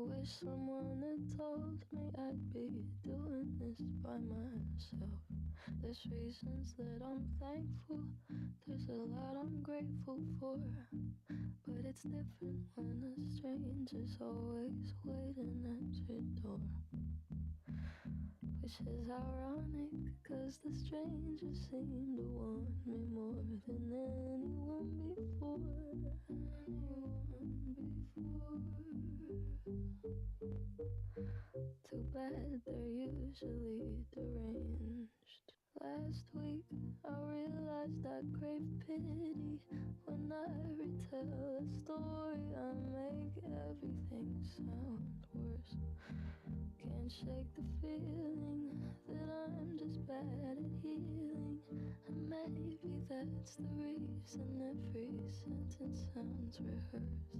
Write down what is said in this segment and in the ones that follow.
wish someone had told me I'd be doing this by myself. There's reasons that I'm thankful, there's a lot I'm grateful for, but it's different when a stranger's always waiting at your door. Which is ironic, cause the stranger seemed to want me more than anyone before. Too bad they're usually deranged. Last week I realized I crave pity. When I retell a story I make everything sound worse. Can't shake the feeling that I'm just bad at healing. And maybe that's the reason every sentence sounds rehearsed.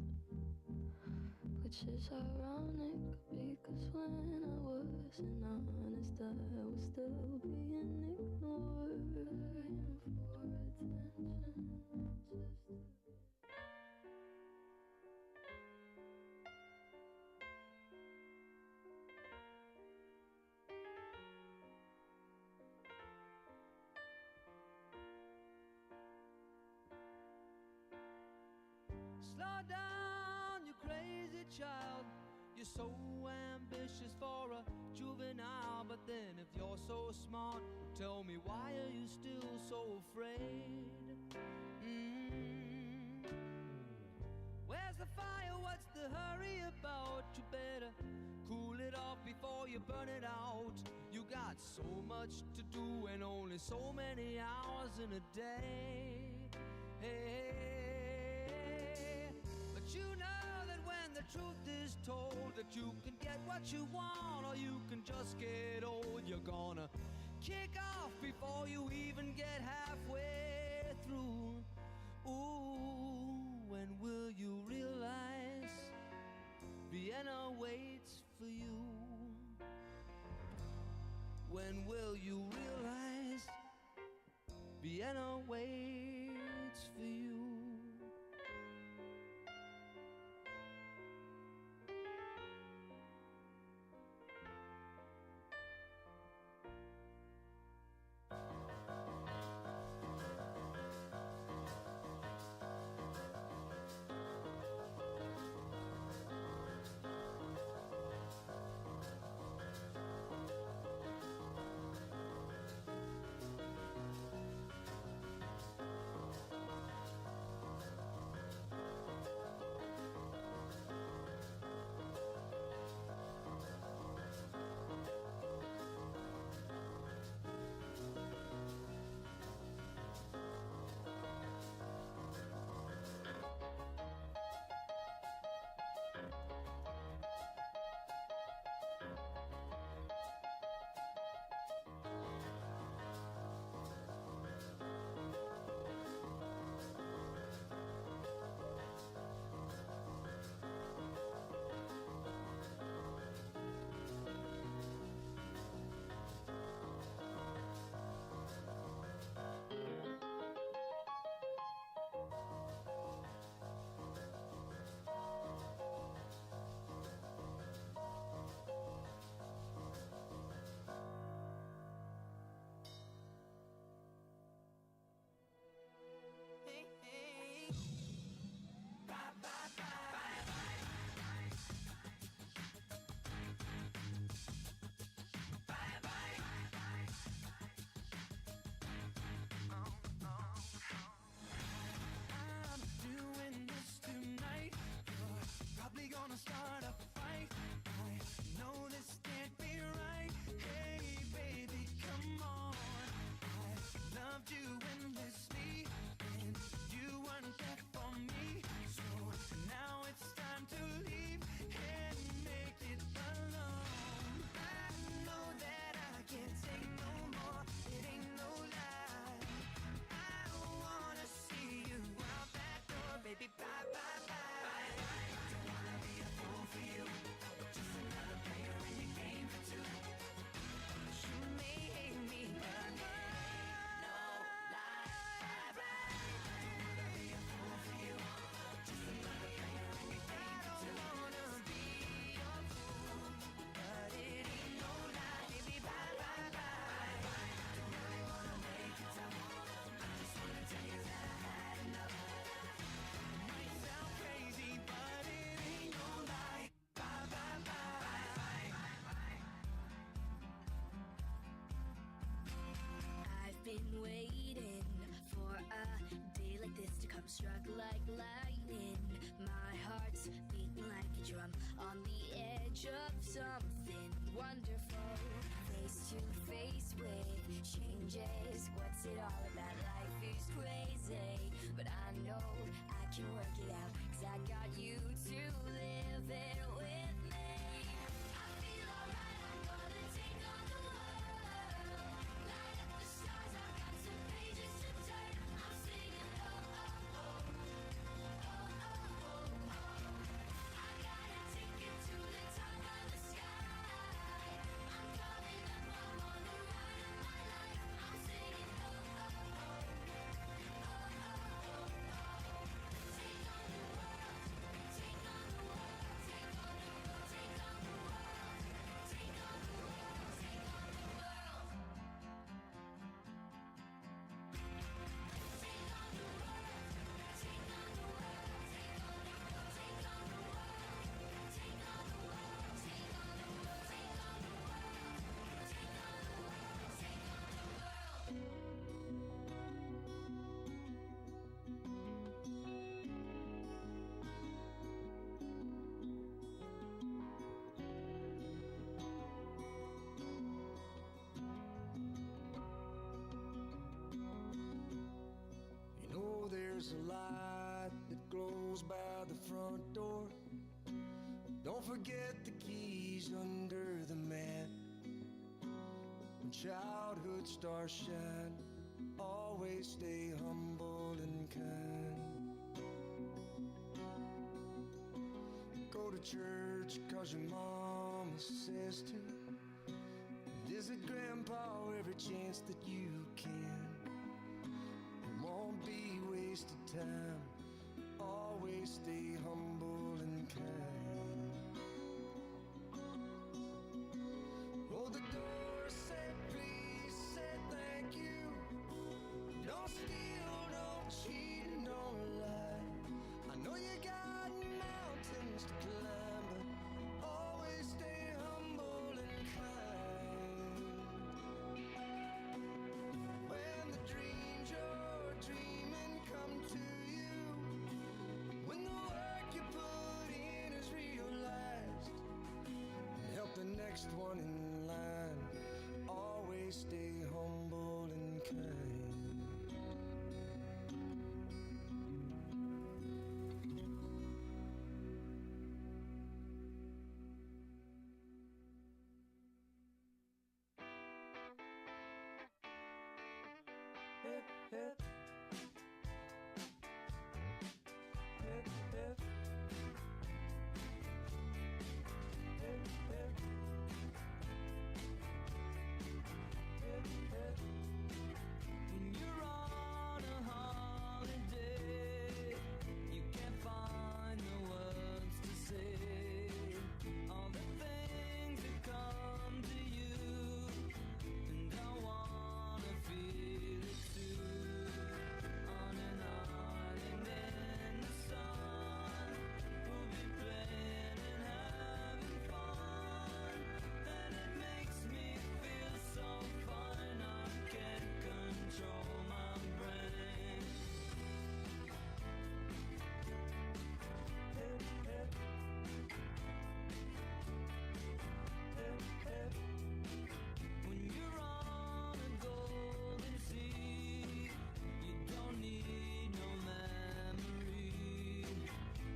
Which is ironic, because when I wasn't honest I was still being ignored. Begging for attention, just to Slow down, you crazy child. You're so ambitious for a juvenile. But then if you're so smart, tell me, why are you still so afraid? Where's the fire? What's the hurry about? You better cool it off before you burn it out. You got so much to do and only so many hours in a day. Hey, but you know that when the truth is told, that you can get what you want or you can just get old. You're gonna kick off before you even get halfway through. Ooh, when will you realize Vienna waits for you? When will you realize Vienna waits for you? this to come struck like lightning. My heart's beating like a drum on the edge of something wonderful. Face to face with changes. What's it all about? Life is crazy, but I know I can work it out, 'cause I got you to live it with me. I feel alright, I'm gonna take on the world. Light up the stars, I've got some pages to turn. I'm singing, oh, oh, oh, oh, oh, oh, oh. I got a ticket to the top of the sky. I'm coming up, I'm on the ride of my life. I'm singing, oh, oh, oh, oh, oh, oh, oh. Take on the world, take on the world, take on the world, take on the world, take on the world, take on the world. Take on the world, take on the world, take on the world, take on the world, take on the world, take on the world, take on the world, take on the world, take on the world. You know there's a light that glows by the front door. Don't forget the keys under the mat. When childhood stars shine, always stay humble and kind. Go to church 'cause your mama says to. Visit grandpa every chance that you can. It won't be wasted time. Always stay humble and kind. Oh, the door said please, said thank you. Don't steal, don't cheat, and don't lie. I know you got mountains to climb, but always stay humble and kind. When the dreams you're dreaming come to you, when the work you put in is realized, help the next one in line. Always stay humble and kind. Hip, hip. Hip, hip. Hip, hip. Hip, hip. When you're on a holiday, you can't find the words to say. All the things that come to you, and I wanna feel it too. On an island in the sun, we'll be playing and having fun, and it makes me feel so fine. I can't control my brain. Hip, hip. Hip, hip. When you're on a golden sea, you don't need no memory,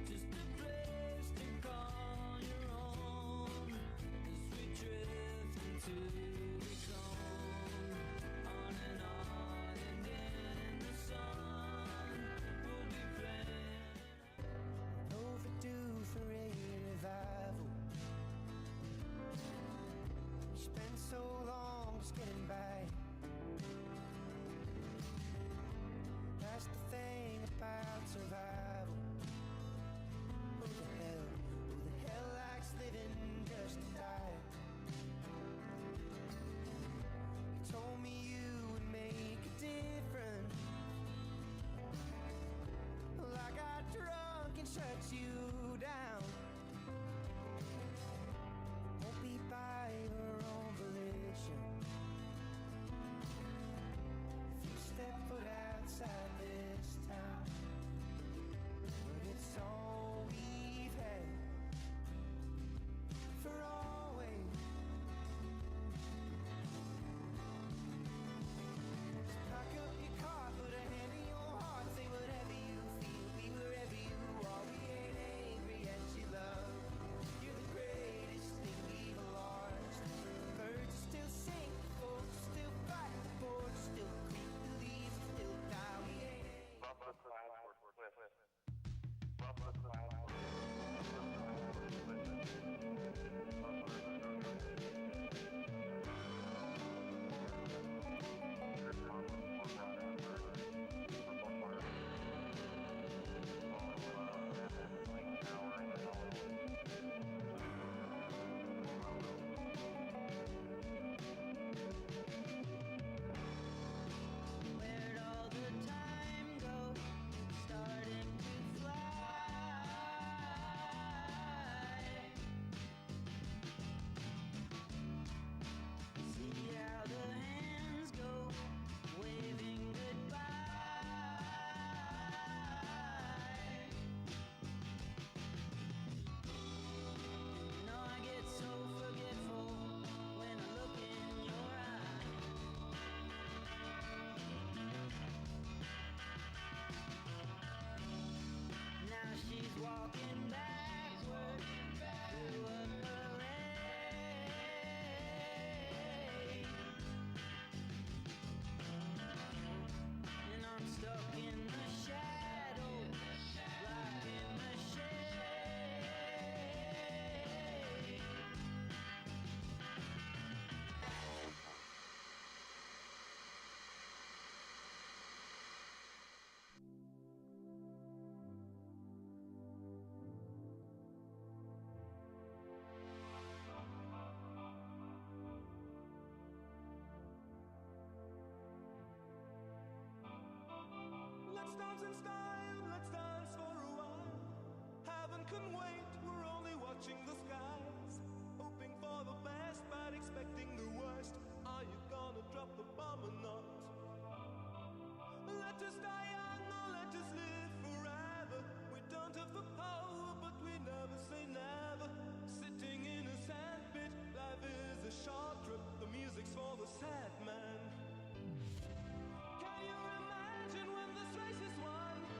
just a place to call your own, as we drift into the zone. On an island in the sun, we'll be playing. Overdue for a revival. Spent so long just getting by. That's the thing about survival. Who the hell likes living just to die? You told me you would make a difference. Well, I got drunk and shut you down. Won't be by your own volition. If you step foot outside this town, and style, let's dance for a while. Heaven can wait, we're only watching the skies. Hoping for the best, but expecting the worst. Are you gonna drop the bomb or not? Let us die young or let us live forever. We don't have the power, but we never say never. Sitting in a sandpit, life is a short trip. The music's for the sad man. Can you imagine when this race is won?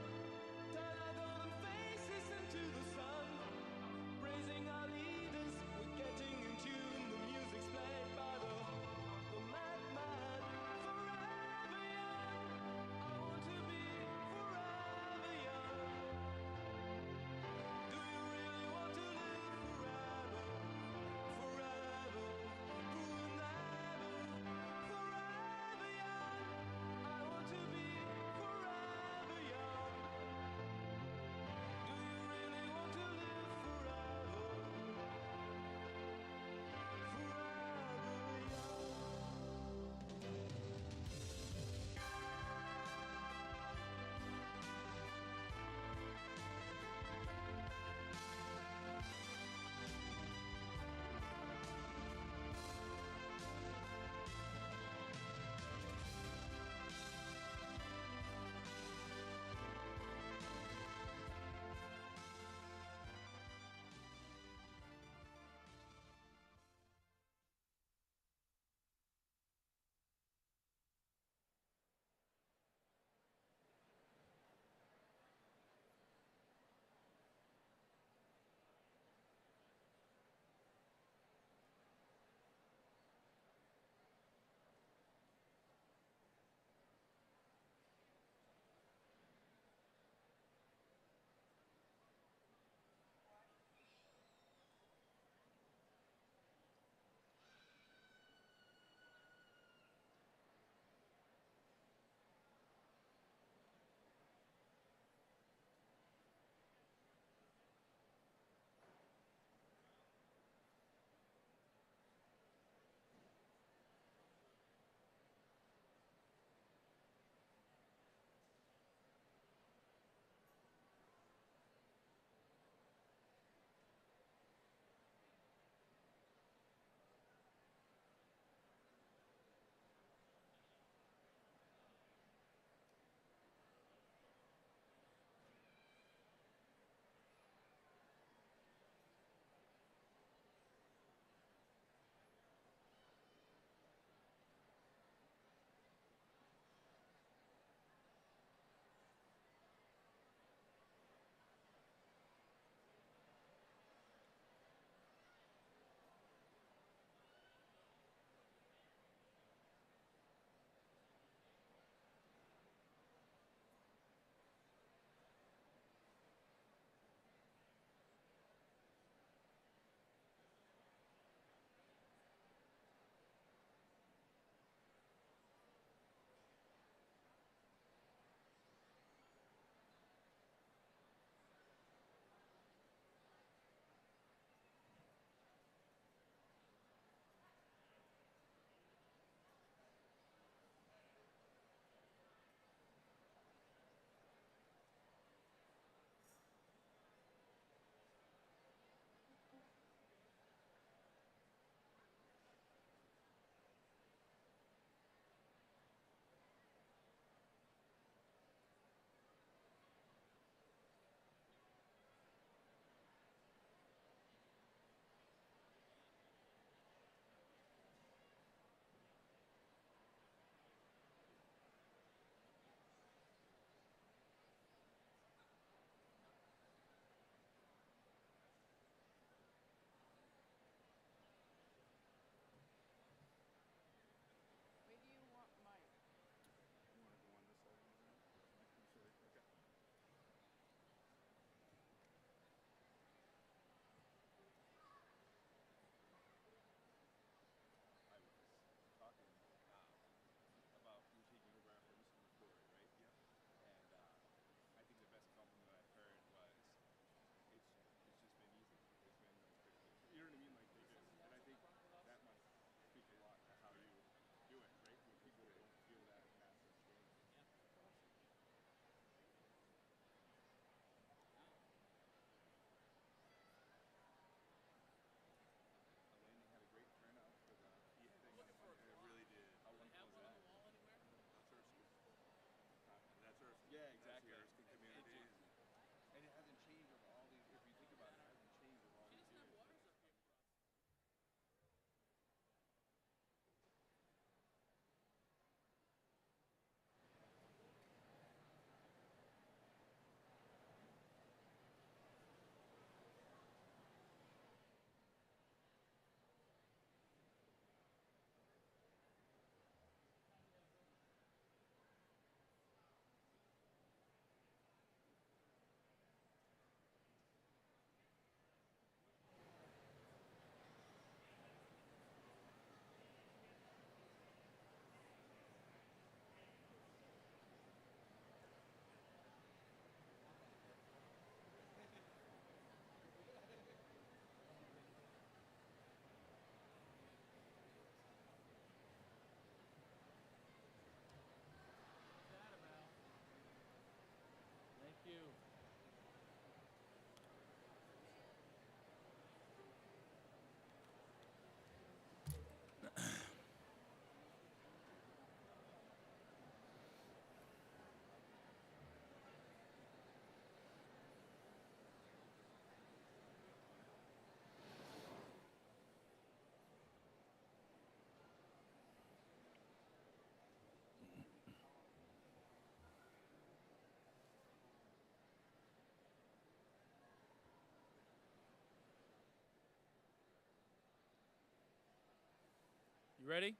ready?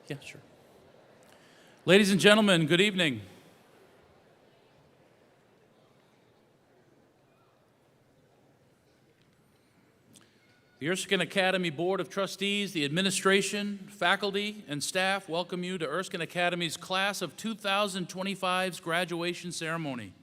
Yeah, sure. Ladies and gentlemen, good evening. The Erskine Academy Board of Trustees, the administration, faculty, and staff welcome you to Erskine Academy's Class of 2025's graduation ceremony.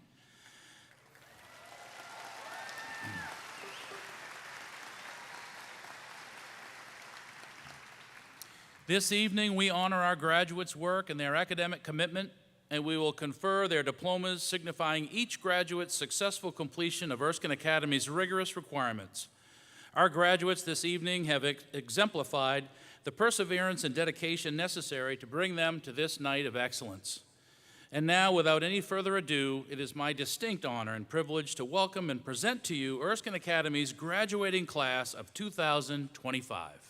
This evening, we honor our graduates' work and their academic commitment, and we will confer their diplomas signifying each graduate's successful completion of Erskine Academy's rigorous requirements. Our graduates this evening have exemplified the perseverance and dedication necessary to bring them to this night of excellence. And now, without any further ado, it is my distinct honor and privilege to welcome and present to you Erskine Academy's graduating class of 2025.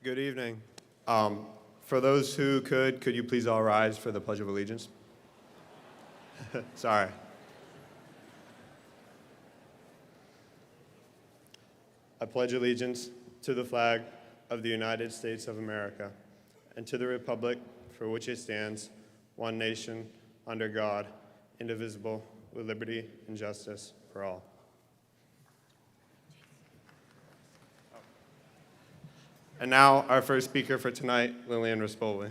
Good evening. For those who could you please all rise for the Pledge of Allegiance? Sorry. I pledge allegiance to the flag of the United States of America and to the republic for which it stands, one nation, under God, indivisible, with liberty and justice for all. And now, our first speaker for tonight, Lillian Rispoli.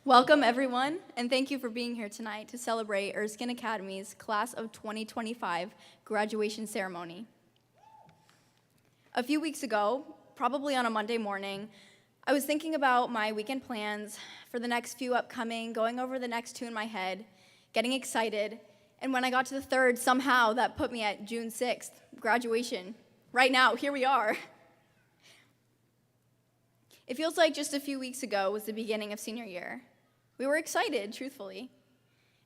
Welcome, everyone, and thank you for being here tonight to celebrate Erskine Academy's Class of 2025 graduation ceremony. A few weeks ago, probably on a Monday morning, I was thinking about my weekend plans for the next few upcoming, going over the next two in my head, getting excited, and when I got to the third, somehow that put me at June 6th, graduation. Right now, here we are. It feels like just a few weeks ago was the beginning of senior year. We were excited, truthfully.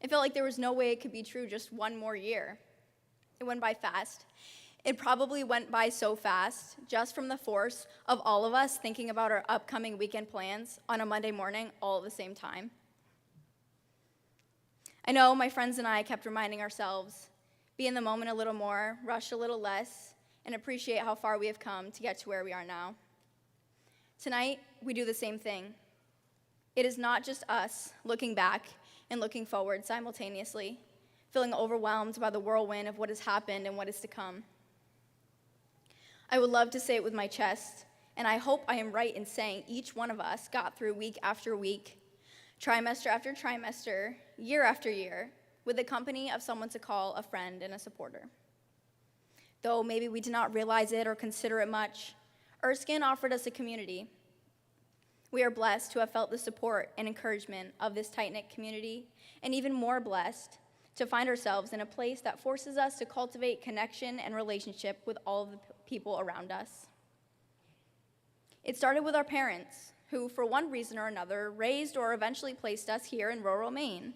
It felt like there was no way it could be true just one more year. It went by fast. It probably went by so fast, just from the force of all of us thinking about our upcoming weekend plans on a Monday morning all at the same time. I know my friends and I kept reminding ourselves, be in the moment a little more, rush a little less, and appreciate how far we have come to get to where we are now. Tonight, we do the same thing. It is not just us looking back and looking forward simultaneously, feeling overwhelmed by the whirlwind of what has happened and what is to come. I would love to say it with my chest, and I hope I am right in saying each one of us got through week after week, trimester after trimester, year after year, with the company of someone to call a friend and a supporter. Though maybe we did not realize it or consider it much, Erskine offered us a community. We are blessed to have felt the support and encouragement of this tight-knit community, and even more blessed to find ourselves in a place that forces us to cultivate connection and relationship with all of the people around us. It started with our parents, who, for one reason or another, raised or eventually placed us here in rural Maine.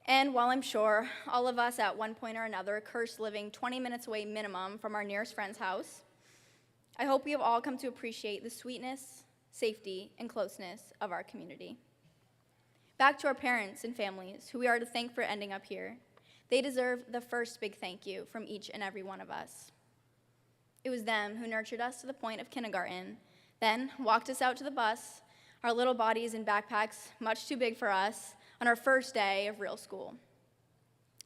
And while I'm sure all of us at one point or another cursed living 20 minutes away minimum from our nearest friend's house, I hope we have all come to appreciate the sweetness, safety, and closeness of our community. Back to our parents and families, who we are to thank for ending up here. They deserve the first big thank you from each and every one of us. It was them who nurtured us to the point of kindergarten, then walked us out to the bus, our little bodies and backpacks much too big for us, on our first day of real school.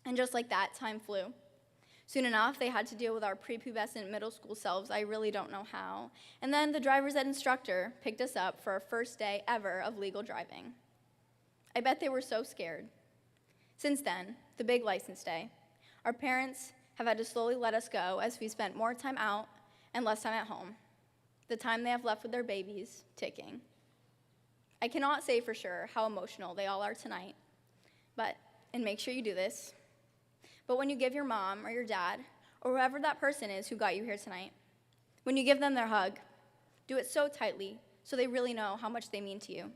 And just like that, time flew. Soon enough, they had to deal with our prepubescent middle school selves, I really don't know how. And then the driver's ed instructor picked us up for our first day ever of legal driving. I bet they were so scared. Since then, the big license day, our parents have had to slowly let us go as we spent more time out and less time at home. The time they have left with their babies ticking. I cannot say for sure how emotional they all are tonight, and make sure you do this, but when you give your mom or your dad or whoever that person is who got you here tonight, when you give them their hug, do it so tightly so they really know how much they mean to you.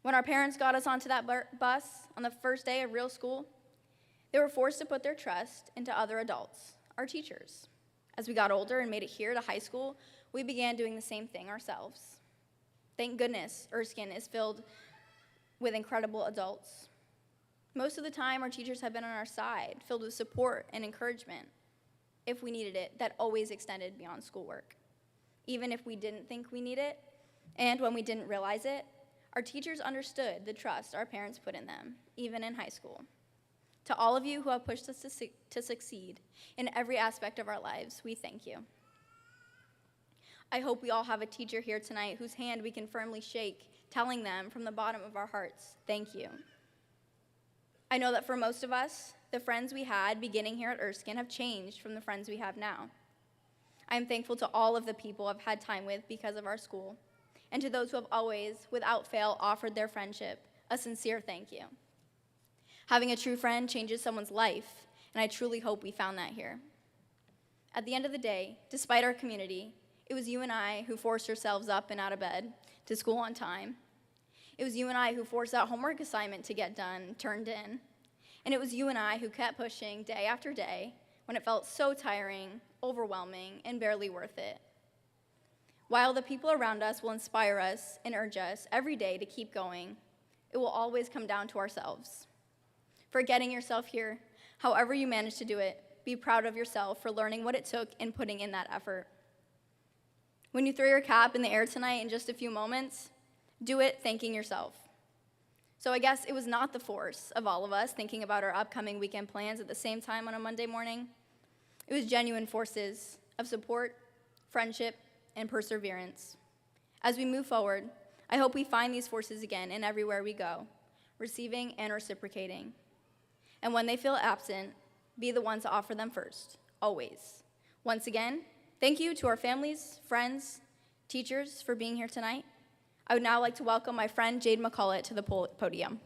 When our parents got us onto that bus on the first day of real school, they were forced to put their trust into other adults, our teachers. As we got older and made it here to high school, we began doing the same thing ourselves. Thank goodness Erskine is filled with incredible adults. Most of the time, our teachers have been on our side, filled with support and encouragement, if we needed it, that always extended beyond schoolwork. Even if we didn't think we needed it, and when we didn't realize it, our teachers understood the trust our parents put in them, even in high school. To all of you who have pushed us to succeed in every aspect of our lives, we thank you. I hope we all have a teacher here tonight whose hand we can firmly shake, telling them from the bottom of our hearts, thank you. I know that for most of us, the friends we had beginning here at Erskine have changed from the friends we have now. I am thankful to all of the people I've had time with because of our school, and to those who have always, without fail, offered their friendship, a sincere thank you. Having a true friend changes someone's life, and I truly hope we found that here. At the end of the day, despite our community, It was you and I who forced ourselves up and out of bed to school on time. It was you and I who forced that homework assignment to get done, turned in. And it was you and I who kept pushing day after day when it felt so tiring, overwhelming, and barely worth it. While the people around us will inspire us and urge us every day to keep going, it will always come down to ourselves. For getting yourself here, however you managed to do it, be proud of yourself for learning what it took and putting in that effort. When you throw your cap in the air tonight in just a few moments, do it thanking yourself. So I guess it was not the force of all of us thinking about our upcoming weekend plans at the same time on a Monday morning. It was genuine forces of support, friendship, and perseverance. As we move forward, I hope we find these forces again in everywhere we go, receiving and reciprocating. And when they feel absent, be the one to offer them first, always. Once again, thank you to our families, friends, teachers for being here tonight. I would now like to welcome my friend Jade McCullough to the podium.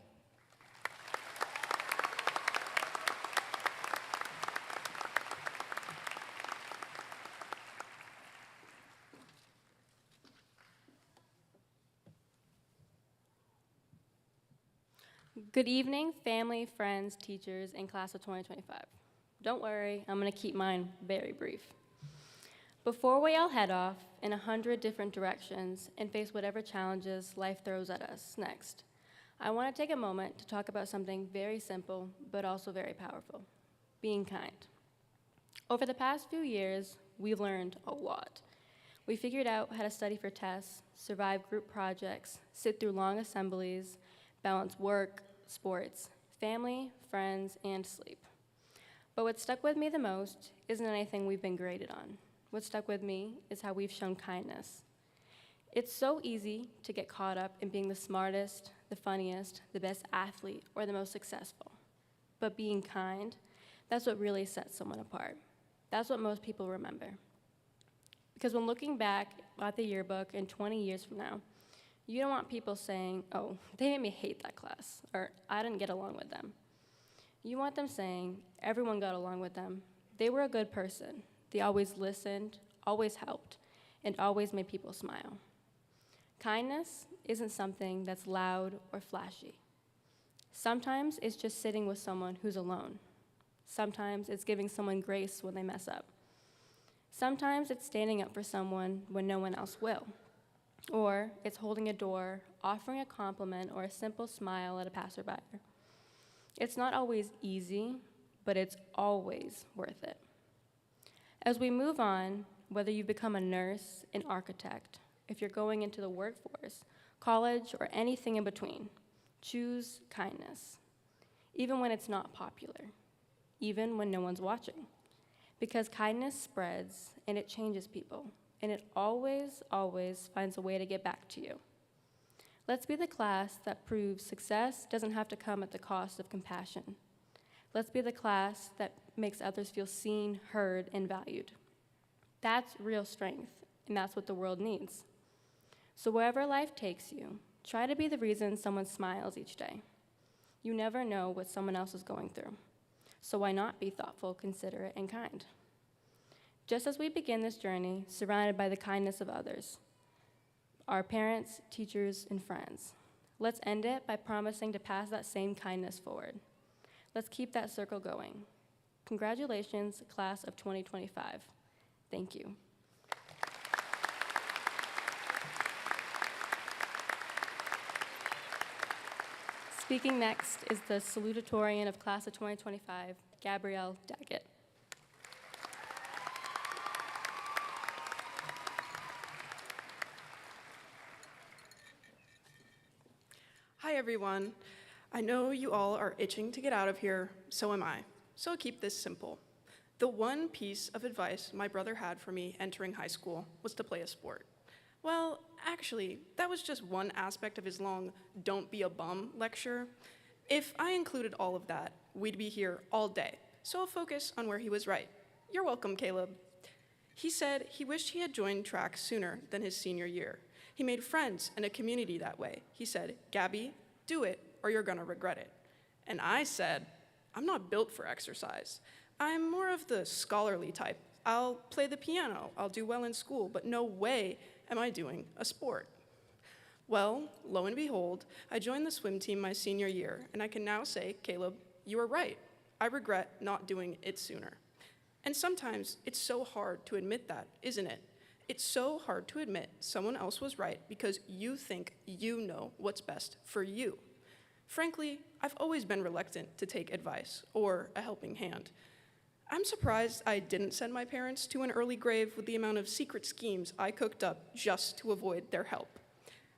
Good evening, family, friends, teachers, and class of 2025. Don't worry, I'm going to keep mine very brief. Before we all head off in 100 different directions and face whatever challenges life throws at us next, I want to take a moment to talk about something very simple but also very powerful: being kind. Over the past few years, we learned a lot. We figured out how to study for tests, survive group projects, sit through long assemblies, balance work, sports, family, friends, and sleep. But what stuck with me the most isn't anything we've been graded on. What stuck with me is how we've shown kindness. It's so easy to get caught up in being the smartest, the funniest, the best athlete, or the most successful. But being kind, that's what really sets someone apart. That's what most people remember. Because when looking back at the yearbook in 20 years from now, you don't want people saying, "Oh, they made me hate that class," or "I didn't get along with them." You want them saying, "Everyone got along with them. They were a good person. They always listened, always helped, and always made people smile." Kindness isn't something that's loud or flashy. Sometimes it's just sitting with someone who's alone. Sometimes it's giving someone grace when they mess up. Sometimes it's standing up for someone when no one else will. Or it's holding a door, offering a compliment, or a simple smile at a passerby. It's not always easy, but it's always worth it. As we move on, whether you've become a nurse, an architect, if you're going into the workforce, college, or anything in between, choose kindness, even when it's not popular, even when no one's watching. Because kindness spreads, and it changes people. And it always, always finds a way to get back to you. Let's be the class that proves success doesn't have to come at the cost of compassion. Let's be the class that makes others feel seen, heard, and valued. That's real strength, and that's what the world needs. So wherever life takes you, try to be the reason someone smiles each day. You never know what someone else is going through. So why not be thoughtful, considerate, and kind? Just as we begin this journey, surrounded by the kindness of others, our parents, teachers, and friends, let's end it by promising to pass that same kindness forward. Let's keep that circle going. Congratulations, class of 2025. Thank you. Speaking next is the salutatorian of class of 2025, Gabrielle Daggett. Hi, everyone. I know you all are itching to get out of here, so am I. So I'll keep this simple. The one piece of advice my brother had for me entering high school was to play a sport. Well, actually, that was just one aspect of his long "don't be a bum" lecture. If I included all of that, we'd be here all day. So I'll focus on where he was right. You're welcome, Caleb. He said he wished he had joined track sooner than his senior year. He made friends and a community that way. He said, "Gabby, do it or you're gonna regret it." And I said, "I'm not built for exercise. I'm more of the scholarly type, I'll play the piano, I'll do well in school, but no way am I doing a sport. Well, lo and behold, I joined the swim team my senior year, and I can now say, Caleb, you were right. I regret not doing it sooner. And sometimes it's so hard to admit that, isn't it? It's so hard to admit someone else was right because you think you know what's best for you. Frankly, I've always been reluctant to take advice or a helping hand. I'm surprised I didn't send my parents to an early grave with the amount of secret schemes I cooked up just to avoid their help.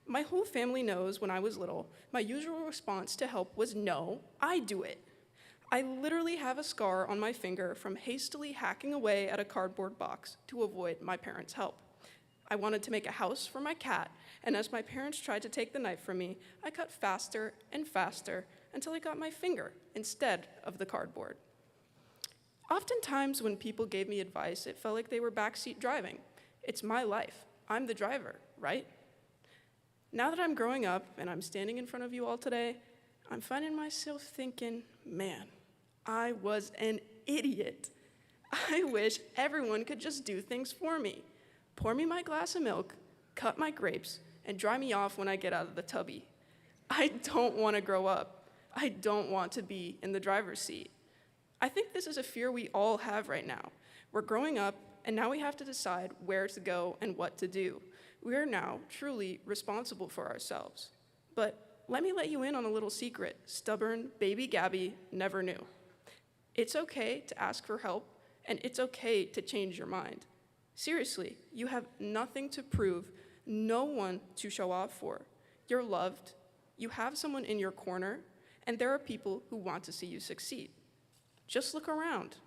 My whole family knows when I was little, my usual response to help was no, I do it. I literally have a scar on my finger from hastily hacking away at a cardboard box to avoid my parents' help. I wanted to make a house for my cat, and as my parents tried to take the knife from me, I cut faster and faster until I got my finger instead of the cardboard. Oftentimes when people gave me advice, it felt like they were backseat driving. It's my life. I'm the driver, right? Now that I'm growing up and I'm standing in front of you all today, I'm finding myself thinking, man, I was an idiot. I wish everyone could just do things for me. Pour me my glass of milk, cut my grapes, and dry me off when I get out of the tubby. I don't want to grow up. I don't want to be in the driver's seat. I think this is a fear we all have right now. We're growing up, and now we have to decide where to go and what to do. We are now truly responsible for ourselves. But let me let you in on a little secret. Stubborn baby Gabby never knew. It's okay to ask for help, and it's okay to change your mind. Seriously, you have nothing to prove, no one to show off for. You're loved, you have someone in your corner, and there are people who want to see you succeed. Just look around.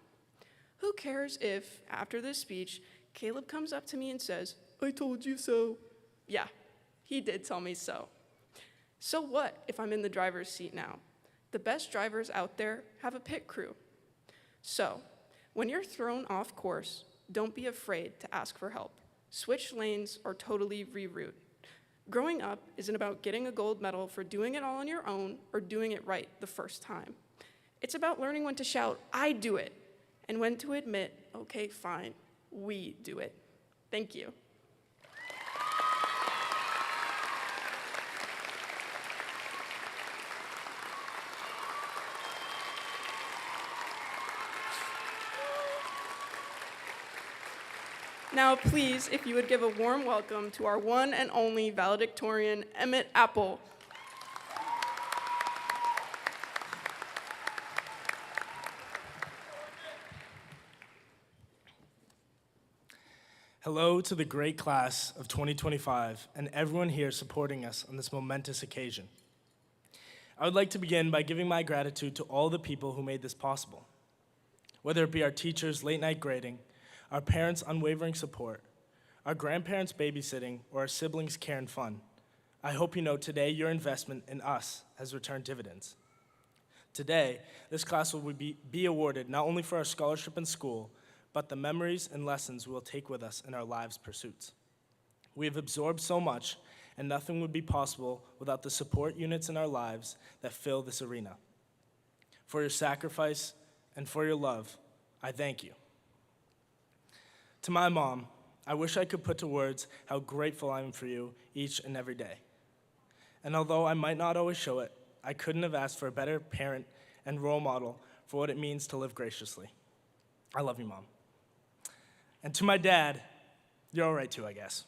Who cares if, after this speech, Caleb comes up to me and says, "I told you so." Yeah, he did tell me so. So what if I'm in the driver's seat now? The best drivers out there have a pit crew. So, when you're thrown off course, don't be afraid to ask for help. Switch lanes or totally reroute. Growing up isn't about getting a gold medal for doing it all on your own or doing it right the first time. It's about learning when to shout, "I do it," and when to admit, "Okay, fine, we do it." Thank you. Now, please, if you would give a warm welcome to our one and only valedictorian, Emmett Apple. Hello to the great class of 2025 and everyone here supporting us on this momentous occasion. I would like to begin by giving my gratitude to all the people who made this possible. Whether it be our teachers' late-night grading, our parents' unwavering support, our grandparents' babysitting, or our siblings' care and fun, I hope you know today your investment in us has returned dividends. Today, this class will be awarded not only for our scholarship in school, but the memories and lessons we will take with us in our lives' pursuits. We have absorbed so much, and nothing would be possible without the support units in our lives that fill this arena. For your sacrifice and for your love, I thank you. To my mom, I wish I could put to words how grateful I am for you each and every day. And although I might not always show it, I couldn't have asked for a better parent and role model for what it means to live graciously. I love you, Mom. And to my dad, you're all right too, I guess.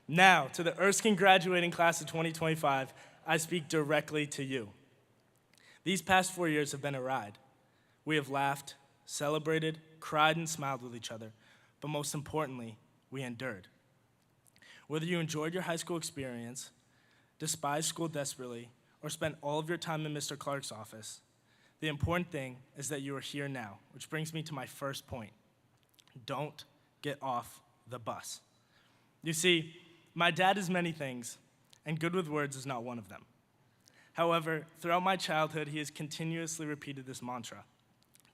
Now, to the Erskine graduating class of 2025, I speak directly to you. These past 4 years have been a ride. We have laughed, celebrated, cried, and smiled with each other, but most importantly, we endured. Whether you enjoyed your high school experience, despised school desperately, or spent all of your time in Mr. Clark's office, the important thing is that you are here now, which brings me to my first point. Don't get off the bus. You see, my dad is many things, and good with words is not one of them. However, throughout my childhood, he has continuously repeated this mantra: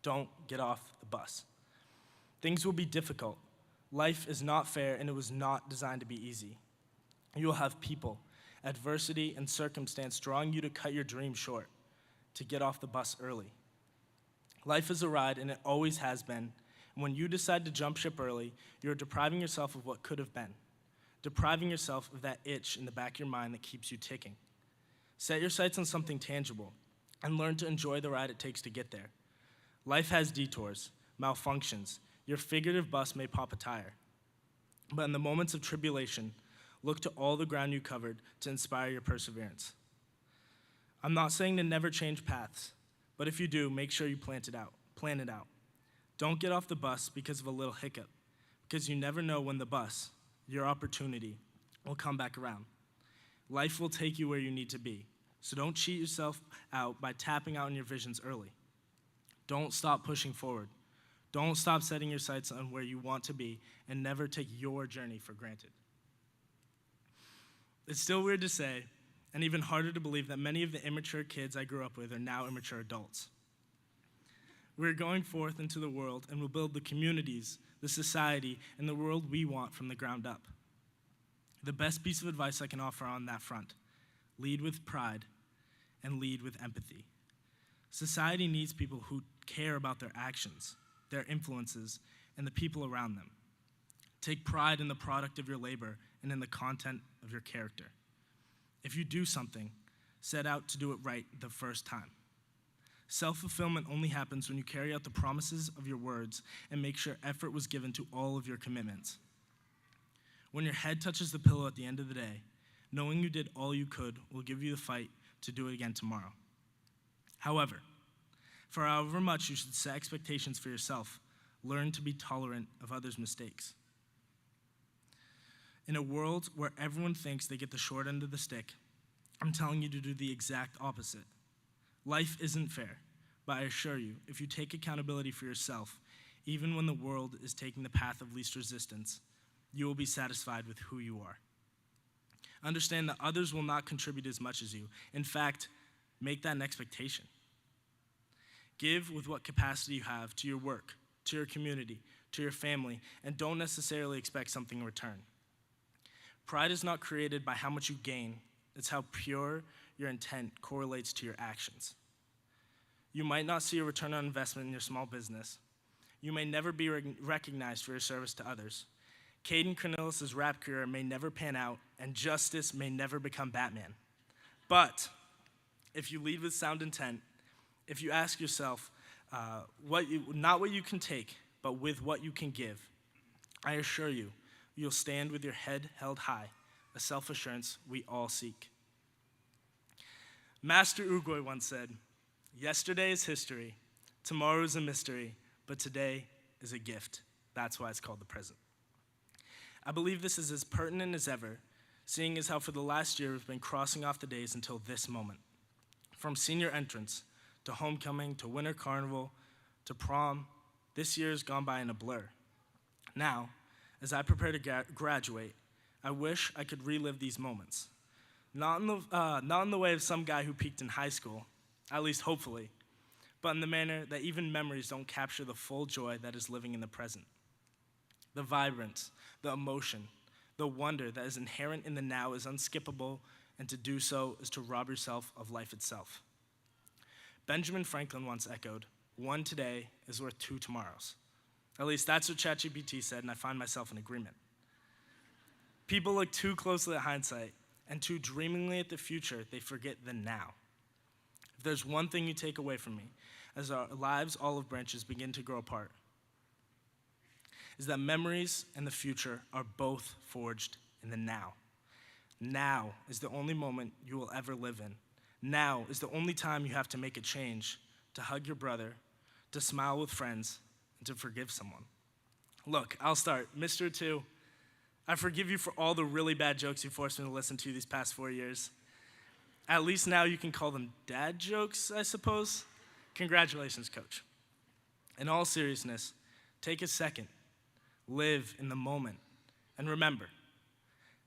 don't get off the bus. Things will be difficult. Life is not fair, and it was not designed to be easy. You will have people, adversity, and circumstance drawing you to cut your dreams short, to get off the bus early. Life is a ride, and it always has been. And when you decide to jump ship early, you're depriving yourself of what could have been, depriving yourself of that itch in the back of your mind that keeps you ticking. Set your sights on something tangible and learn to enjoy the ride it takes to get there. Life has detours, malfunctions. Your figurative bus may pop a tire. But in the moments of tribulation, look to all the ground you covered to inspire your perseverance. I'm not saying to never change paths, but if you do, make sure you plan it out. Don't get off the bus because of a little hiccup, because you never know when the bus, your opportunity, will come back around. Life will take you where you need to be, so don't cheat yourself out by tapping out on your visions early. Don't stop pushing forward. Don't stop setting your sights on where you want to be, and never take your journey for granted. It's still weird to say, and even harder to believe, that many of the immature kids I grew up with are now immature adults. We're going forth into the world and will build the communities, the society, and the world we want from the ground up. The best piece of advice I can offer on that front: lead with pride and lead with empathy. Society needs people who care about their actions, their influences, and the people around them. Take pride in the product of your labor and in the content of your character. If you do something, set out to do it right the first time. Self-fulfillment only happens when you carry out the promises of your words and make sure effort was given to all of your commitments. When your head touches the pillow at the end of the day, knowing you did all you could will give you the fight to do it again tomorrow. However, for however much you should set expectations for yourself, learn to be tolerant of others' mistakes. In a world where everyone thinks they get the short end of the stick, I'm telling you to do the exact opposite. Life isn't fair, but I assure you, if you take accountability for yourself, even when the world is taking the path of least resistance, you will be satisfied with who you are. Understand that others will not contribute as much as you. In fact, make that an expectation. Give with what capacity you have to your work, to your community, to your family, and don't necessarily expect something in return. Pride is not created by how much you gain, it's how pure your intent correlates to your actions. You might not see a return on investment in your small business. You may never be recognized for your service to others. Caden Cornelis' rap career may never pan out, and Justice may never become Batman. But if you lead with sound intent, if you ask yourself not what you can take, but with what you can give, I assure you, you'll stand with your head held high, a self-assurance we all seek. Master Uruguay once said, "Yesterday is history, tomorrow is a mystery, but today is a gift." That's why it's called the present. I believe this is as pertinent as ever, seeing as how for the last year we've been crossing off the days until this moment. From senior entrance, to homecoming, to winter carnival, to prom, this year has gone by in a blur. Now, as I prepare to graduate, I wish I could relive these moments. Not in the way of some guy who peaked in high school, at least hopefully, but in the manner that even memories don't capture the full joy that is living in the present. The vibrance, the emotion, the wonder that is inherent in the now is unskippable, and to do so is to rob yourself of life itself. Benjamin Franklin once echoed, "One today is worth 2 tomorrows." At least that's what ChatGPT said, and I find myself in agreement. People look too closely at hindsight and too dreamingly at the future, they forget the now. If there's one thing you take away from me, as our lives' olive branches begin to grow apart, is that memories and the future are both forged in the now. Now is the only moment you will ever live in. Now is the only time you have to make a change, to hug your brother, to smile with friends, and to forgive someone. Look, I'll start. Mr. 2, I forgive you for all the really bad jokes you forced me to listen to these past 4 years. At least now you can call them dad jokes, I suppose. Congratulations, Coach. In all seriousness, take a second, live in the moment, and remember,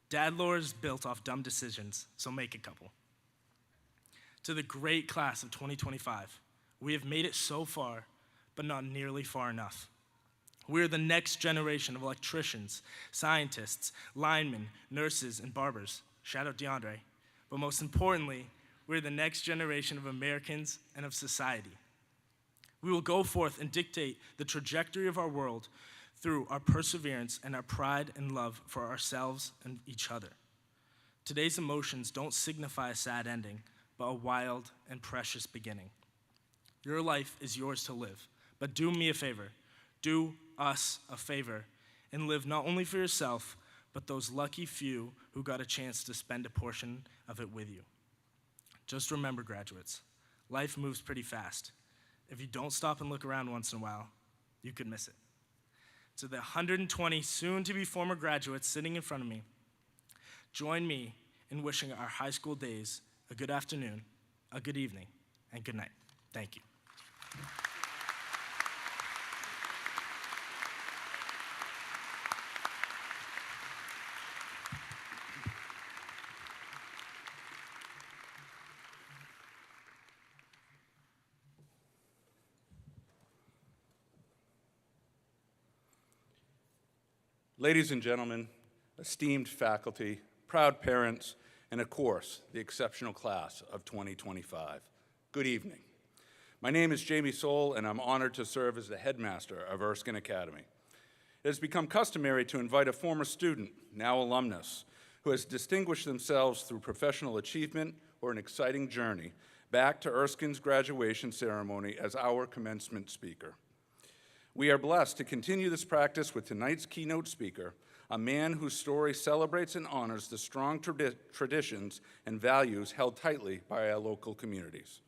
dad lore is built off dumb decisions, so make a couple. To the great class of 2025, we have made it so far, but not nearly far enough. We are the next generation of electricians, scientists, linemen, nurses, and barbers. Shout out DeAndre. But most importantly, we're the next generation of Americans and of society. We will go forth and dictate the trajectory of our world through our perseverance and our pride and love for ourselves and each other. Today's emotions don't signify a sad ending, but a wild and precious beginning. Your life is yours to live, but do me a favor, do us a favor, and live not only for yourself, but those lucky few who got a chance to spend a portion of it with you. Just remember, graduates, life moves pretty fast. If you don't stop and look around once in a while, you could miss it. To the 120 soon-to-be former graduates sitting in front of me, join me in wishing our high school days a good afternoon, a good evening, and good night. Thank you. Ladies and gentlemen, esteemed faculty, proud parents, and of course, the exceptional class of 2025, good evening. My name is Jamie Soul, and I'm honored to serve as the headmaster of Erskine Academy. It has become customary to invite a former student, now alumnus, who has distinguished themselves through professional achievement or an exciting journey back to Erskine's graduation ceremony as our commencement speaker. We are blessed to continue this practice with tonight's keynote speaker, a man whose story celebrates and honors the strong traditions and values held tightly by our local communities.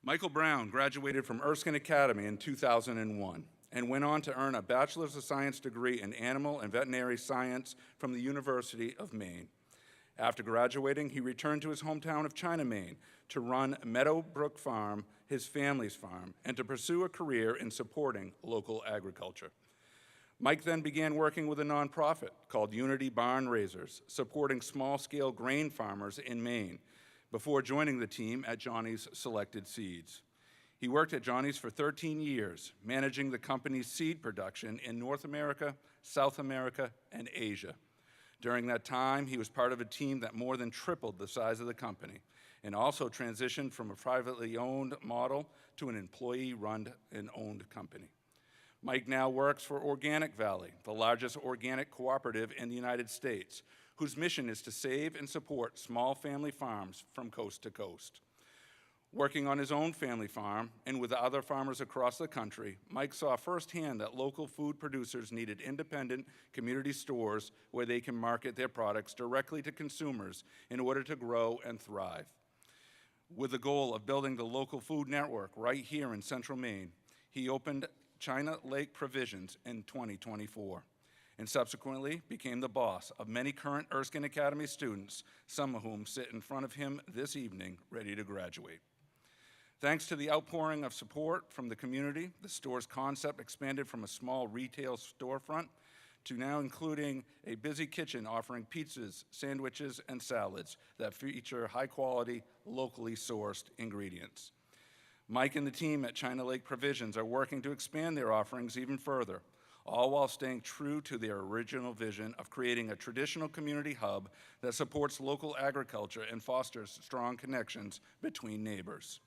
Michael Brown graduated from Erskine Academy in 2001 and went on to earn a Bachelor's of Science degree in Animal and Veterinary Science from the University of Maine. After graduating, he returned to his hometown of China, Maine, to run Meadowbrook Farm, his family's farm, and to pursue a career in supporting local agriculture. Mike then began working with a nonprofit called Unity Barn Raisers, supporting small-scale grain farmers in Maine, before joining the team at Johnny's Selected Seeds. He worked at Johnny's for 13 years, managing the company's seed production in North America, South America, and Asia. During that time, he was part of a team that more than tripled the size of the company and also transitioned from a privately owned model to an employee-run and owned company. Mike now works for Organic Valley, the largest organic cooperative in the United States, whose mission is to save and support small family farms from coast to coast. Working on his own family farm and with other farmers across the country, Mike saw firsthand that local food producers needed independent community stores where they can market their products directly to consumers in order to grow and thrive. With the goal of building the local food network right here in Central Maine, he opened China Lake Provisions in 2024 and subsequently became the boss of many current Erskine Academy students, some of whom sit in front of him this evening ready to graduate. Thanks to the outpouring of support from the community, the store's concept expanded from a small retail storefront to now including a busy kitchen offering pizzas, sandwiches, and salads that feature high-quality, locally sourced ingredients. Mike and the team at China Lake Provisions are working to expand their offerings even further, all while staying true to their original vision of creating a traditional community hub that supports local agriculture and fosters strong connections between neighbors.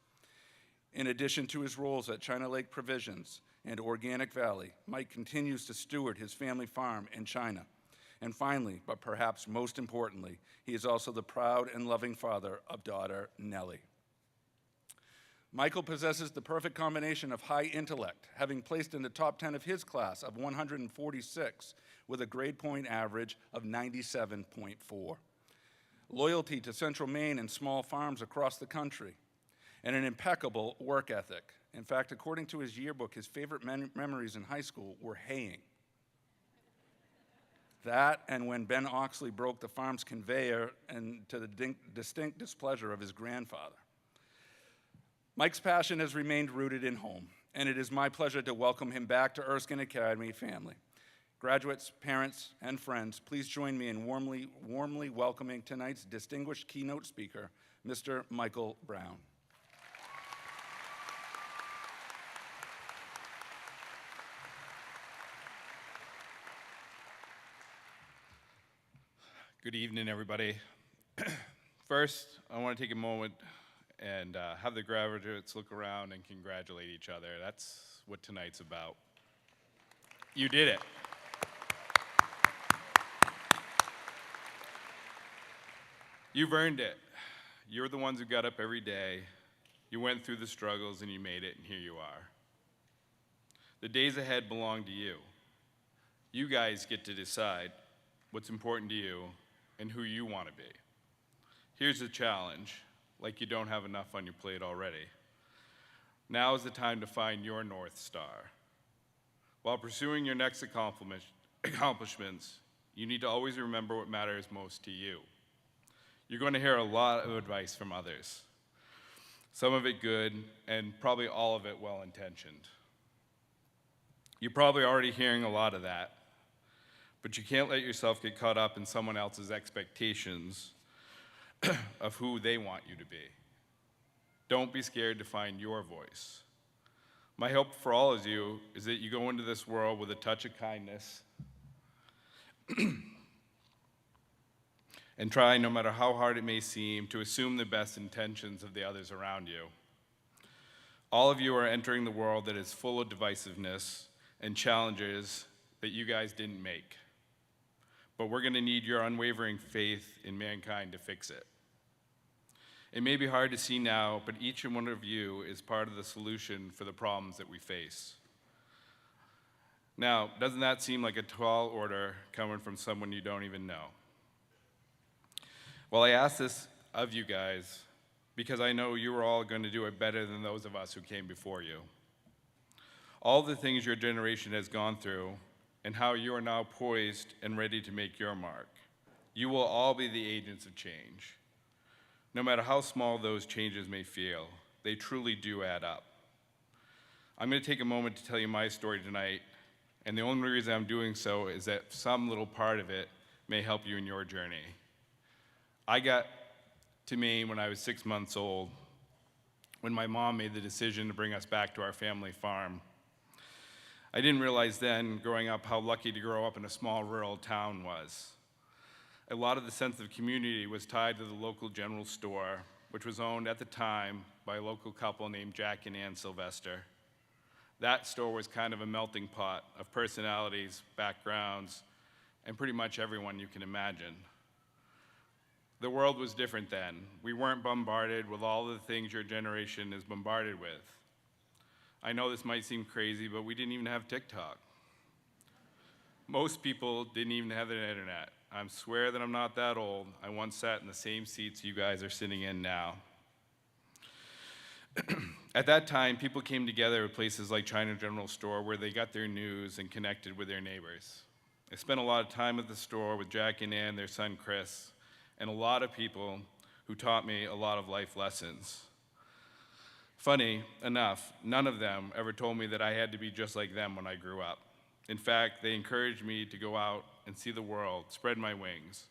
In addition to his roles at China Lake Provisions and Organic Valley, Mike continues to steward his family farm in China. And finally, but perhaps most importantly, he is also the proud and loving father of daughter Nellie. Michael possesses the perfect combination of high intellect, having placed in the top 10 of his class of 146 with a grade point average of 97.4. Loyalty to Central Maine and small farms across the country, and an impeccable work ethic. In fact, according to his yearbook, his favorite memories in high school were haying. That and when Ben Oxley broke the farm's conveyor, and to the distinct displeasure of his grandfather. Mike's passion has remained rooted in home, and it is my pleasure to welcome him back to Erskine Academy family. Graduates, parents, and friends, please join me in warmly welcoming tonight's distinguished keynote speaker, Mr. Michael Brown. Good evening, everybody. First, I want to take a moment and have the graduates look around and congratulate each other. That's what tonight's about. You did it. You've earned it. You're the ones who got up every day. You went through the struggles and you made it, and here you are. The days ahead belong to you. You guys get to decide what's important to you and who you want to be. Here's a challenge, like you don't have enough on your plate already. Now is the time to find your North Star. While pursuing your next accomplishments, you need to always remember what matters most to you. You're going to hear a lot of advice from others, some of it good, and probably all of it well-intentioned. You're probably already hearing a lot of that, but you can't let yourself get caught up in someone else's expectations of who they want you to be. Don't be scared to find your voice. My hope for all of you is that you go into this world with a touch of kindness and try, no matter how hard it may seem, to assume the best intentions of the others around you. All of you are entering the world that is full of divisiveness and challenges that you guys didn't make. But we're going to need your unwavering faith in mankind to fix it. It may be hard to see now, but each and one of you is part of the solution for the problems that we face. Now, doesn't that seem like a tall order coming from someone you don't even know? Well, I ask this of you guys because I know you are all going to do it better than those of us who came before you. All the things your generation has gone through and how you are now poised and ready to make your mark. You will all be the agents of change. No matter how small those changes may feel, they truly do add up. I'm going to take a moment to tell you my story tonight, and the only reason I'm doing so is that some little part of it may help you in your journey. I got to Maine when I was 6 months old, when my mom made the decision to bring us back to our family farm. I didn't realize then, growing up, how lucky to grow up in a small rural town was. A lot of the sense of community was tied to the local general store, which was owned at the time by a local couple named Jack and Ann Sylvester. That store was kind of a melting pot of personalities, backgrounds, and pretty much everyone you can imagine. The world was different then. We weren't bombarded with all the things your generation is bombarded with. I know this might seem crazy, but we didn't even have TikTok. Most people didn't even have the internet. I swear that I'm not that old. I once sat in the same seats you guys are sitting in now. At that time, people came together at places like China General Store where they got their news and connected with their neighbors. I spent a lot of time at the store with Jack and Ann, their son Chris, and a lot of people who taught me a lot of life lessons. Funny enough, none of them ever told me that I had to be just like them when I grew up. In fact, they encouraged me to go out and see the world, spread my wings,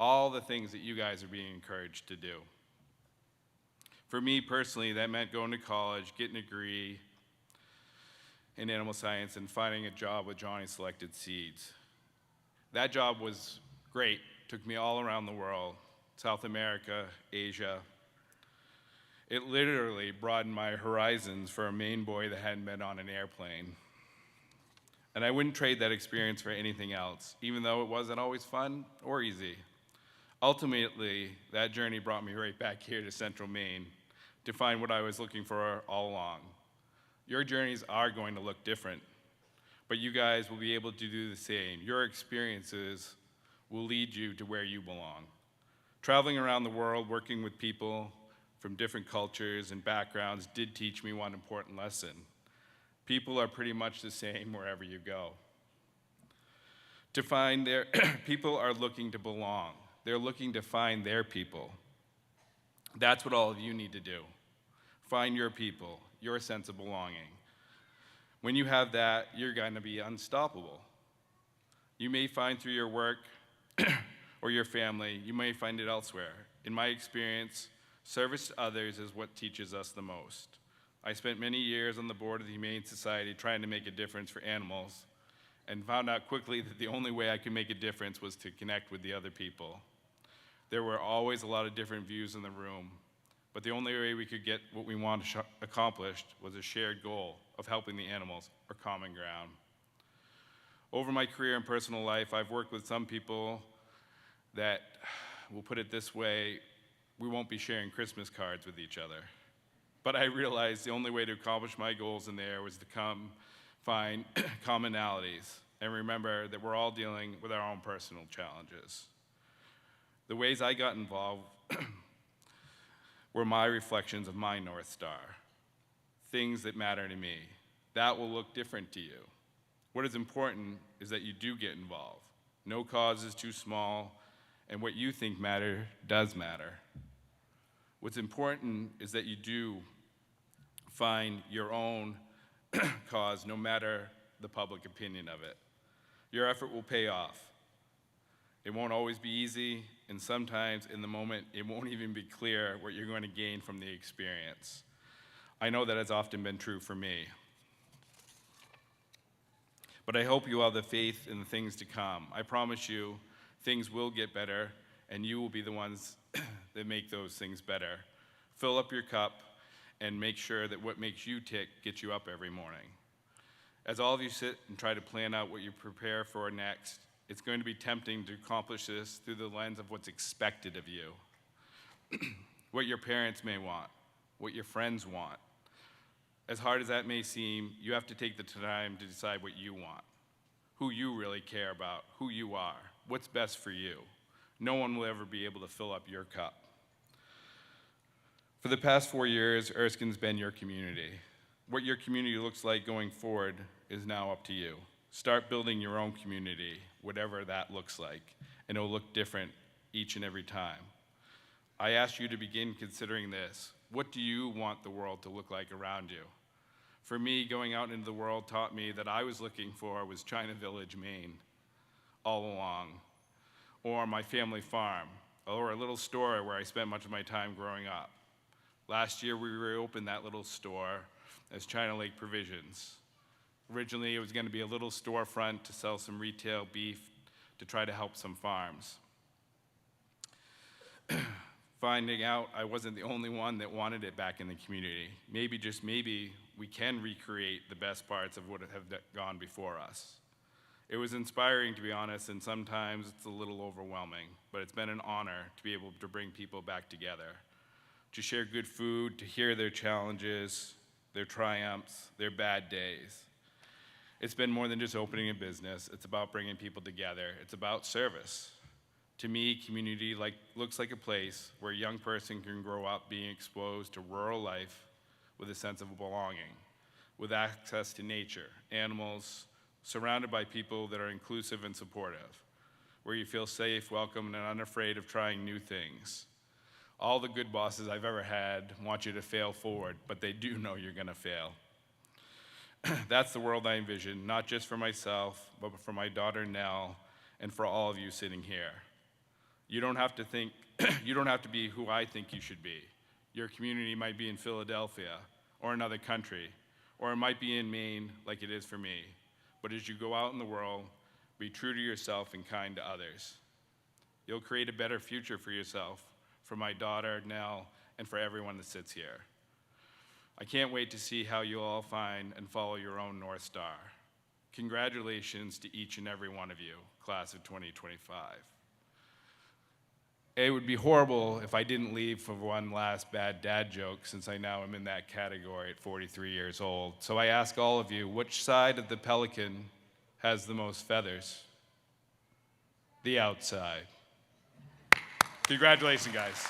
all the things that you guys are being encouraged to do. For me personally, that meant going to college, getting a degree in animal science, and finding a job with Johnny Selected Seeds. That job was great. Took me all around the world, South America, Asia. It literally broadened my horizons for a Maine boy that hadn't been on an airplane. And I wouldn't trade that experience for anything else, even though it wasn't always fun or easy. Ultimately, that journey brought me right back here to Central Maine to find what I was looking for all along. Your journeys are going to look different, but you guys will be able to do the same. Your experiences will lead you to where you belong. Traveling around the world, working with people from different cultures and backgrounds did teach me one important lesson. People are pretty much the same wherever you go. People are looking to belong. They're looking to find their people. That's what all of you need to do. Find your people, your sense of belonging. When you have that, you're going to be unstoppable. You may find through your work or your family, you may find it elsewhere. In my experience, service to others is what teaches us the most. I spent many years on the board of the Humane Society trying to make a difference for animals, and found out quickly that the only way I could make a difference was to connect with the other people. There were always a lot of different views in the room, But the only way we could get what we wanted accomplished was a shared goal of helping the animals, or common ground. Over my career and personal life, I've worked with some people that, we'll put it this way, we won't be sharing Christmas cards with each other. But I realized the only way to accomplish my goals in there was to find commonalities and remember that we're all dealing with our own personal challenges. The ways I got involved were my reflections of my North Star, things that matter to me. That will look different to you. What is important is that you do get involved. No cause is too small, and what you think does matter. What's important is that you do find your own cause, no matter the public opinion of it. Your effort will pay off. It won't always be easy, and sometimes in the moment, it won't even be clear what you're going to gain from the experience. I know that has often been true for me. But I hope you have the faith in the things to come. I promise you, things will get better, and you will be the ones that make those things better. Fill up your cup and make sure that what makes you tick gets you up every morning. As all of you sit and try to plan out what you prepare for next, it's going to be tempting to accomplish this through the lens of what's expected of you. What your parents may want, what your friends want. As hard as that may seem, you have to take the time to decide what you want, who you really care about, who you are, what's best for you. No one will ever be able to fill up your cup. For the past 4 years, Erskine's been your community. What your community looks like going forward is now up to you. Start building your own community, whatever that looks like, and it'll look different each and every time. I ask you to begin considering this. What do you want the world to look like around you? For me, going out into the world taught me that I was looking for was China Village, Maine, all along, or my family farm, or a little store where I spent much of my time growing up. Last year, we reopened that little store as China Lake Provisions. Originally, it was going to be a little storefront to sell some retail beef to try to help some farms. Finding out I wasn't the only one that wanted it back in the community. Maybe, just maybe, we can recreate the best parts of what have gone before us. It was inspiring, to be honest, and sometimes it's a little overwhelming, but it's been an honor to be able to bring people back together, to share good food, to hear their challenges, their triumphs, their bad days. It's been more than just opening a business. It's about bringing people together. It's about service. To me, community looks like a place where a young person can grow up being exposed to rural life with a sense of belonging, with access to nature, animals, surrounded by people that are inclusive and supportive, where you feel safe, welcome, and unafraid of trying new things. All the good bosses I've ever had want you to fail forward, but they do know you're gonna fail. That's the world I envision, not just for myself, but for my daughter Nell, and for all of you sitting here. You don't have to think, you don't have to be who I think you should be. Your community might be in Philadelphia, or another country, or it might be in Maine like it is for me. But as you go out in the world, be true to yourself and kind to others. You'll create a better future for yourself, for my daughter, Nell, and for everyone that sits here. I can't wait to see how you'll all find and follow your own North Star. Congratulations to each and every one of you, class of 2025. It would be horrible if I didn't leave for one last bad dad joke, since I now am in that category at 43 years old. So I ask all of you, which side of the pelican has the most feathers? The outside. Congratulations, guys.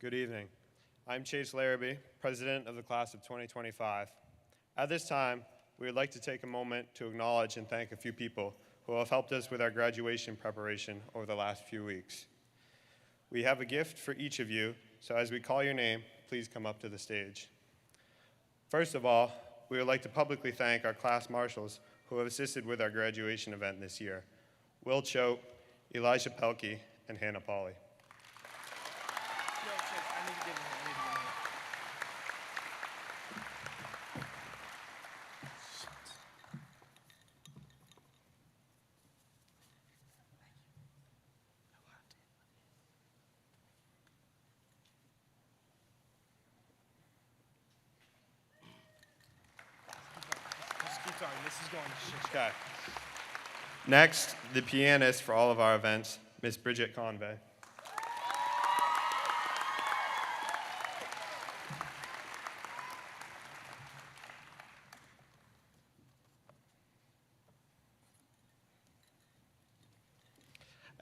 Good evening. I'm Chase Larrabee, President of the Class of 2025. At this time, we would like to take a moment to acknowledge and thank a few people who have helped us with our graduation preparation over the last few weeks. We have a gift for each of you, so as we call your name, please come up to the stage. First of all, we would like to publicly thank our class marshals who have assisted with our graduation event this year: Will Choate, Elijah Pelkey, and Hannah Pauley. Okay. Next, the pianist for all of our events, Miss Bridget Convey.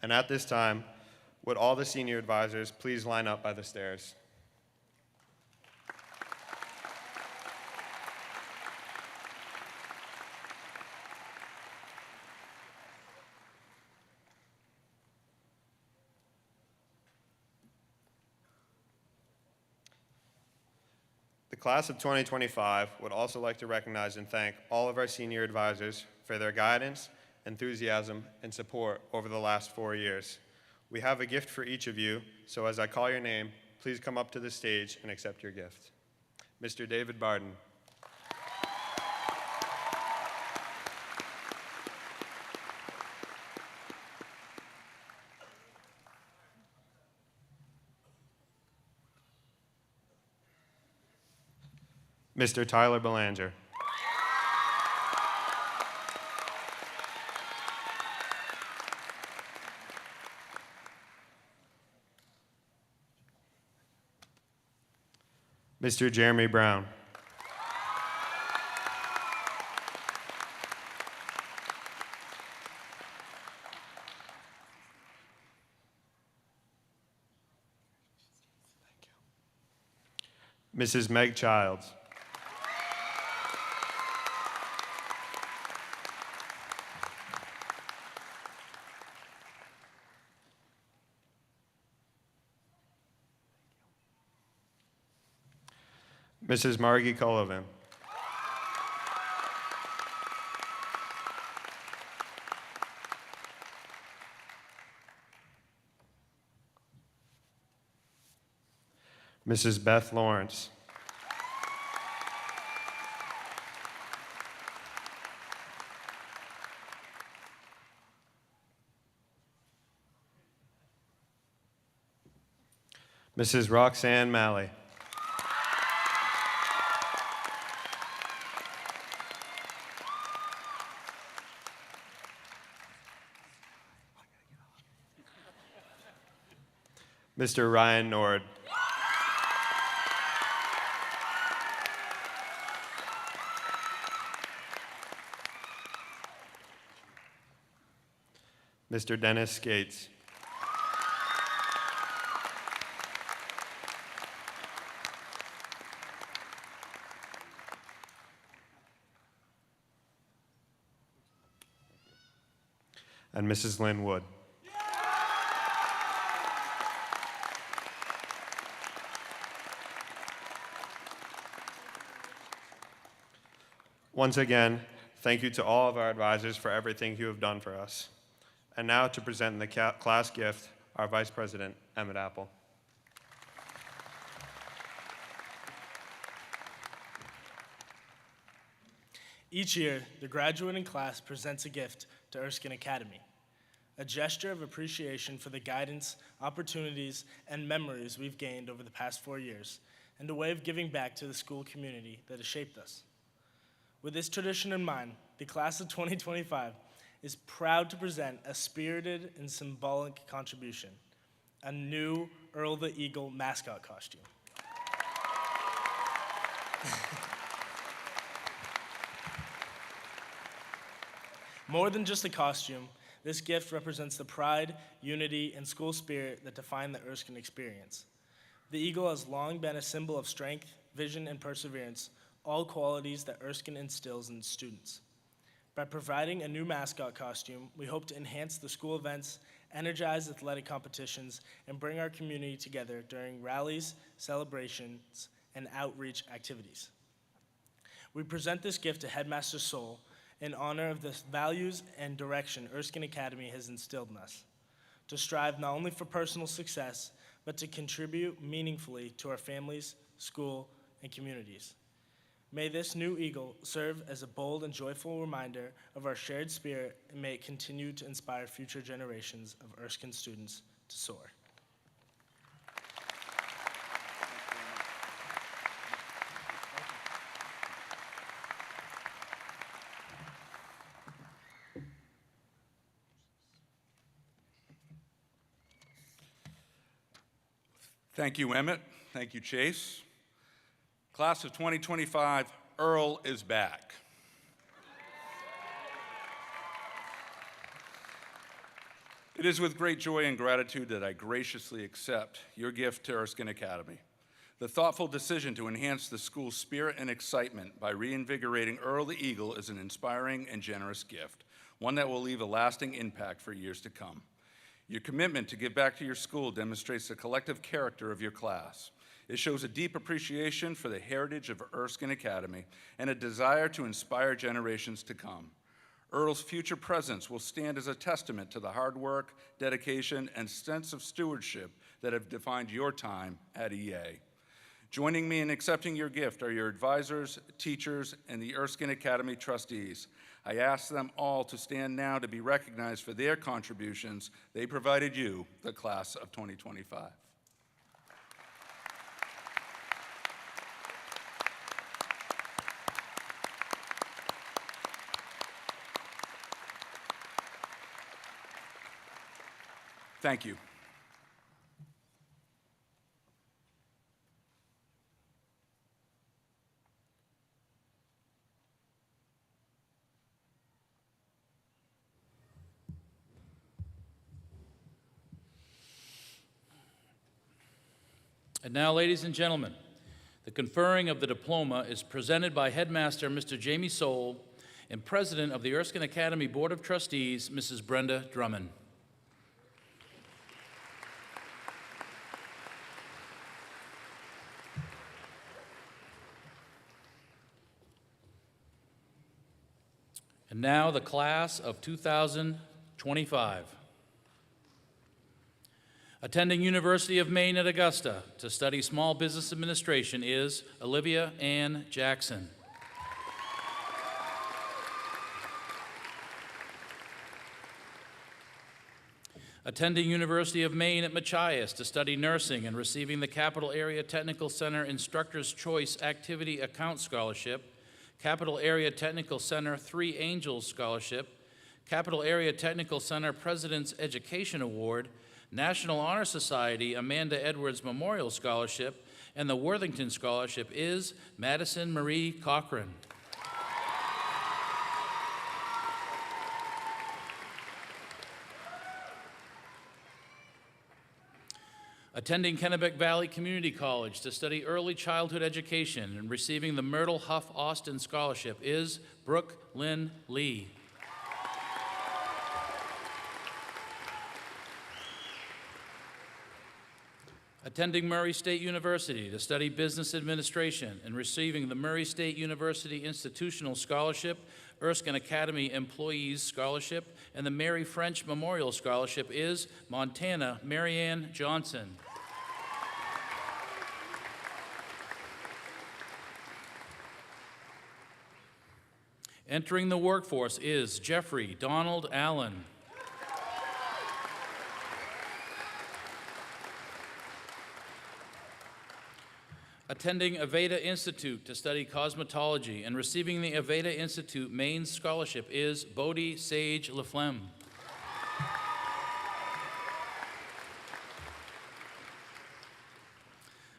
And at this time, would all the senior advisors please line up by the stairs? The class of 2025 would also like to recognize and thank all of our senior advisors for their guidance, enthusiasm, and support over the last 4 years. We have a gift for each of you, so as I call your name, please come up to the stage and accept your gift. Mr. David Barden. Mr. Tyler Belanger. Mr. Jeremy Brown. Mrs. Meg Childs. Mrs. Margie Cullivan. Mrs. Beth Lawrence. Mrs. Roxanne Malley. Mr. Ryan Nord. Mr. Dennis Skates. And Mrs. Lynn Wood. Once again, thank you to all of our advisors for everything you have done for us. And now to present the class gift, our Vice President, Emmett Apple. Each year, the graduating class presents a gift to Erskine Academy, a gesture of appreciation for the guidance, opportunities, and memories we've gained over the past 4 years, and a way of giving back to the school community that has shaped us. With this tradition in mind, the class of 2025 is proud to present a spirited and symbolic contribution, a new Earl the Eagle mascot costume. More than just a costume, this gift represents the pride, unity, and school spirit that define the Erskine experience. The eagle has long been a symbol of strength, vision, and perseverance, all qualities that Erskine instills in students. By providing a new mascot costume, we hope to enhance the school events, energize athletic competitions, and bring our community together during rallies, celebrations, and outreach activities. We present this gift to Headmaster Soul in honor of the values and direction Erskine Academy has instilled in us, to strive not only for personal success, but to contribute meaningfully to our families, school, and communities. May this new eagle serve as a bold and joyful reminder of our shared spirit, and may it continue to inspire future generations of Erskine students to soar. Thank you, Emmett. Thank you, Chase. Class of 2025, Earl is back. It is with great joy and gratitude that I graciously accept your gift to Erskine Academy. The thoughtful decision to enhance the school's spirit and excitement by reinvigorating Earl the Eagle is an inspiring and generous gift, one that will leave a lasting impact for years to come. Your commitment to give back to your school demonstrates the collective character of your class. It shows a deep appreciation for the heritage of Erskine Academy and a desire to inspire generations to come. Earl's future presence will stand as a testament to the hard work, dedication, and sense of stewardship that have defined your time at EA. Joining me in accepting your gift are your advisors, teachers, and the Erskine Academy trustees. I ask them all to stand now to be recognized for their contributions they provided you, the class of 2025. Thank you. And now, ladies and gentlemen, the conferring of the diploma is presented by Headmaster Mr. Jamie Soul and President of the Erskine Academy Board of Trustees, Mrs. Brenda Drummond. And now the class of 2025. Attending University of Maine at Augusta to study Small Business Administration is Olivia Ann Jackson. Attending University of Maine at Machias to study nursing and receiving the Capital Area Technical Center Instructor's Choice Activity Account Scholarship, Capital Area Technical Center Three Angels Scholarship, Capital Area Technical Center President's Education Award, National Honor Society Amanda Edwards Memorial Scholarship, and the Worthington Scholarship is Madison Marie Cochran. Attending Kennebec Valley Community College to study early childhood education and receiving the Myrtle Huff Austin Scholarship is Brooke Lynn Lee. Attending Murray State University to study business administration and receiving the Murray State University Institutional Scholarship, Erskine Academy Employees Scholarship, and the Mary French Memorial Scholarship is Montana Marianne Johnson. Entering the workforce is Jeffrey Donald Allen. Attending Aveda Institute to study cosmetology and receiving the Aveda Institute Maine Scholarship is Bodie Sage Laflemme.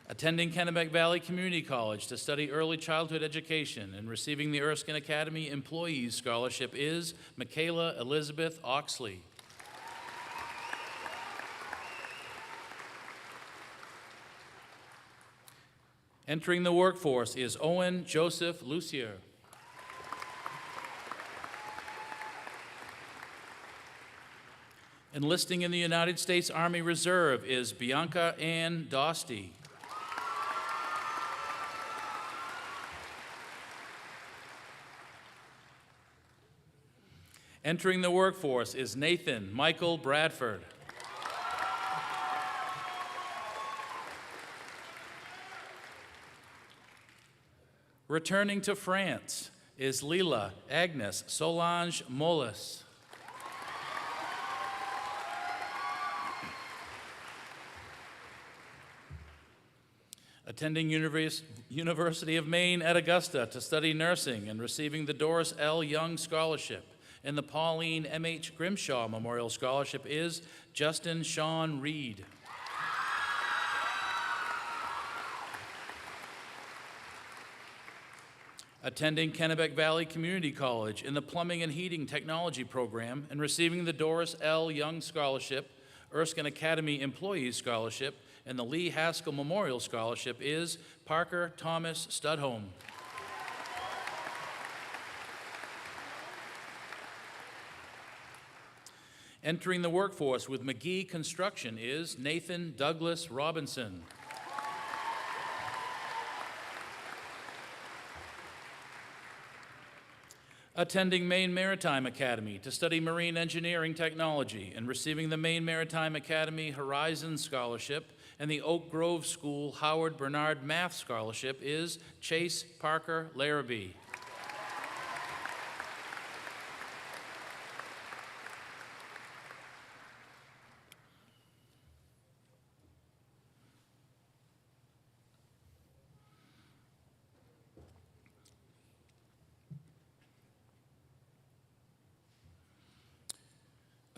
Attending Kennebec Valley Community College to study early childhood education and receiving the Erskine Academy Employees Scholarship is Michaela Elizabeth Oxley. Entering the workforce is Owen Joseph Lucier. Enlisting in the United States Army Reserve is Bianca Ann Dostie. Entering the workforce is Nathan Michael Bradford. Returning to France is Lila Agnes Solange Mollis. Attending University of Maine at Augusta to study nursing and receiving the Doris L. Young Scholarship and the Pauline M.H. Grimshaw Memorial Scholarship is Justin Sean Reed. Attending Kennebec Valley Community College in the Plumbing and Heating Technology Program and receiving the Doris L. Young Scholarship, Erskine Academy Employees Scholarship, and the Lee Haskell Memorial Scholarship is Parker Thomas Studholm. Entering the workforce with McGee Construction is Nathan Douglas Robinson. Attending Maine Maritime Academy to study marine engineering technology and receiving the Maine Maritime Academy Horizon Scholarship and the Oak Grove School Howard Bernard Math Scholarship is Chase Parker Larrabee.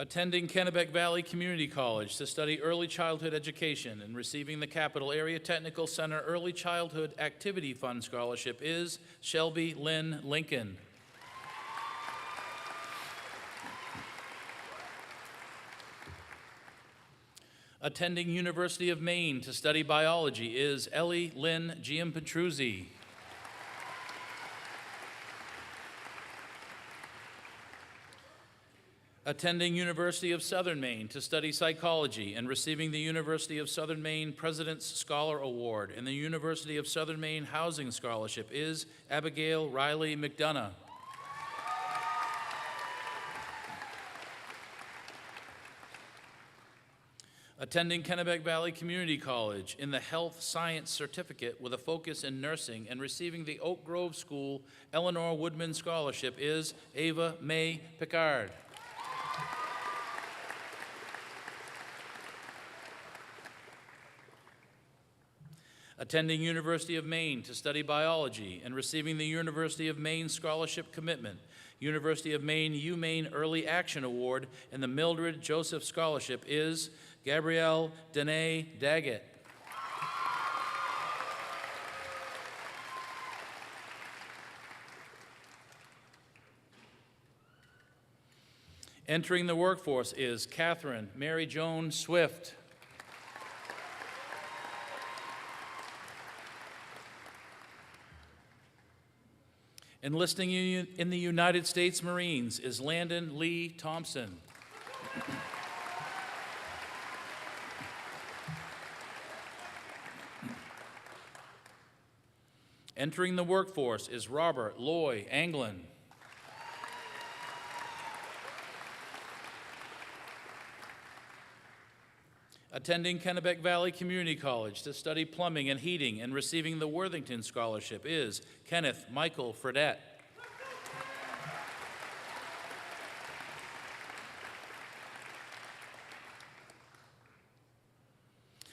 Attending Kennebec Valley Community College to study early childhood education and receiving the Capital Area Technical Center Early Childhood Activity Fund Scholarship is Shelby Lynn Lincoln. Attending University of Maine to study biology is Ellie Lynn Giampetruzzi. Attending University of Southern Maine to study psychology and receiving the University of Southern Maine President's Scholar Award and the University of Southern Maine Housing Scholarship is Abigail Riley McDonough. Attending Kennebec Valley Community College in the Health Science Certificate with a focus in nursing and receiving the Oak Grove School Eleanor Woodman Scholarship is Ava May Picard. Attending University of Maine to study biology and receiving the University of Maine Scholarship Commitment, University of Maine UMaine Early Action Award, and the Mildred Joseph Scholarship is Gabrielle Danae Daggett. Entering the workforce is Catherine Mary Joan Swift. Enlisting in the United States Marines is Landon Lee Thompson. Entering the workforce is Robert Loy Anglin. Attending Kennebec Valley Community College to study plumbing and heating and receiving the Worthington Scholarship is Kenneth Michael Fredette.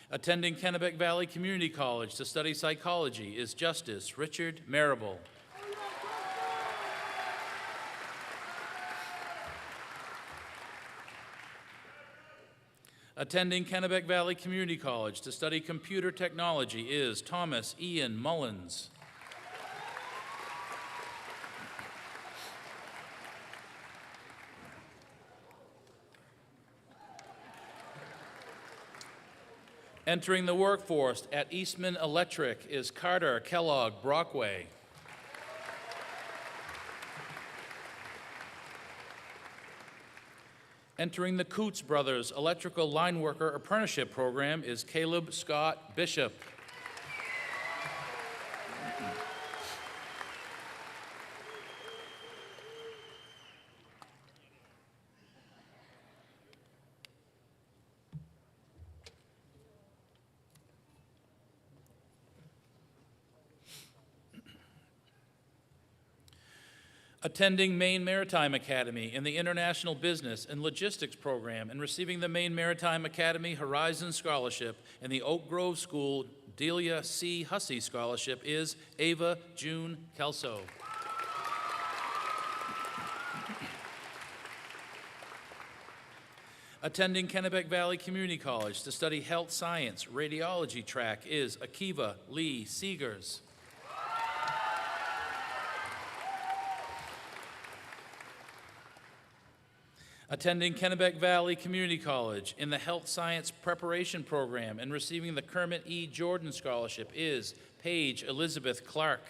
Attending Kennebec Valley Community College to study psychology is Justice Richard Marable. Attending Kennebec Valley Community College to study computer technology is Thomas Ian Mullins. Entering the workforce at Eastman Electric is Carter Kellogg Brockway. Entering the Coots Brothers Electrical Line Worker Apprenticeship Program is Caleb Scott Bishop. Attending Maine Maritime Academy in the International Business and Logistics Program and receiving the Maine Maritime Academy Horizon Scholarship and the Oak Grove School Delia C. Hussey Scholarship is Ava June Kelso. Attending Kennebec Valley Community College to study health science radiology track is Akiva Lee Seegers. Attending Kennebec Valley Community College in the Health Science Preparation Program and receiving the Kermit E. Jordan Scholarship is Paige Elizabeth Clark.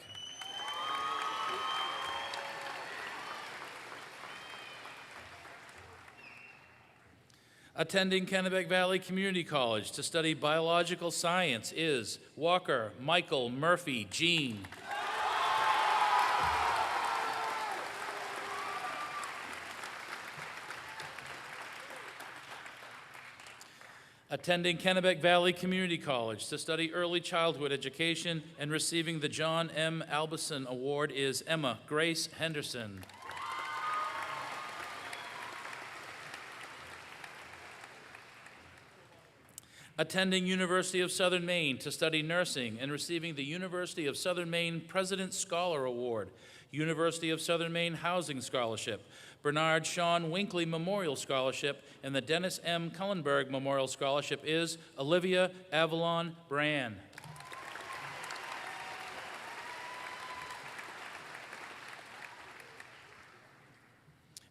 Attending Kennebec Valley Community College to study biological science is Walker Michael Murphy Jean. Attending Kennebec Valley Community College to study early childhood education and receiving the John M. Albison Award is Emma Grace Henderson. Attending University of Southern Maine to study nursing and receiving the University of Southern Maine President's Scholar Award, University of Southern Maine Housing Scholarship, Bernard Sean Winkley Memorial Scholarship, and the Dennis M. Cullenberg Memorial Scholarship is Olivia Avalon Brand.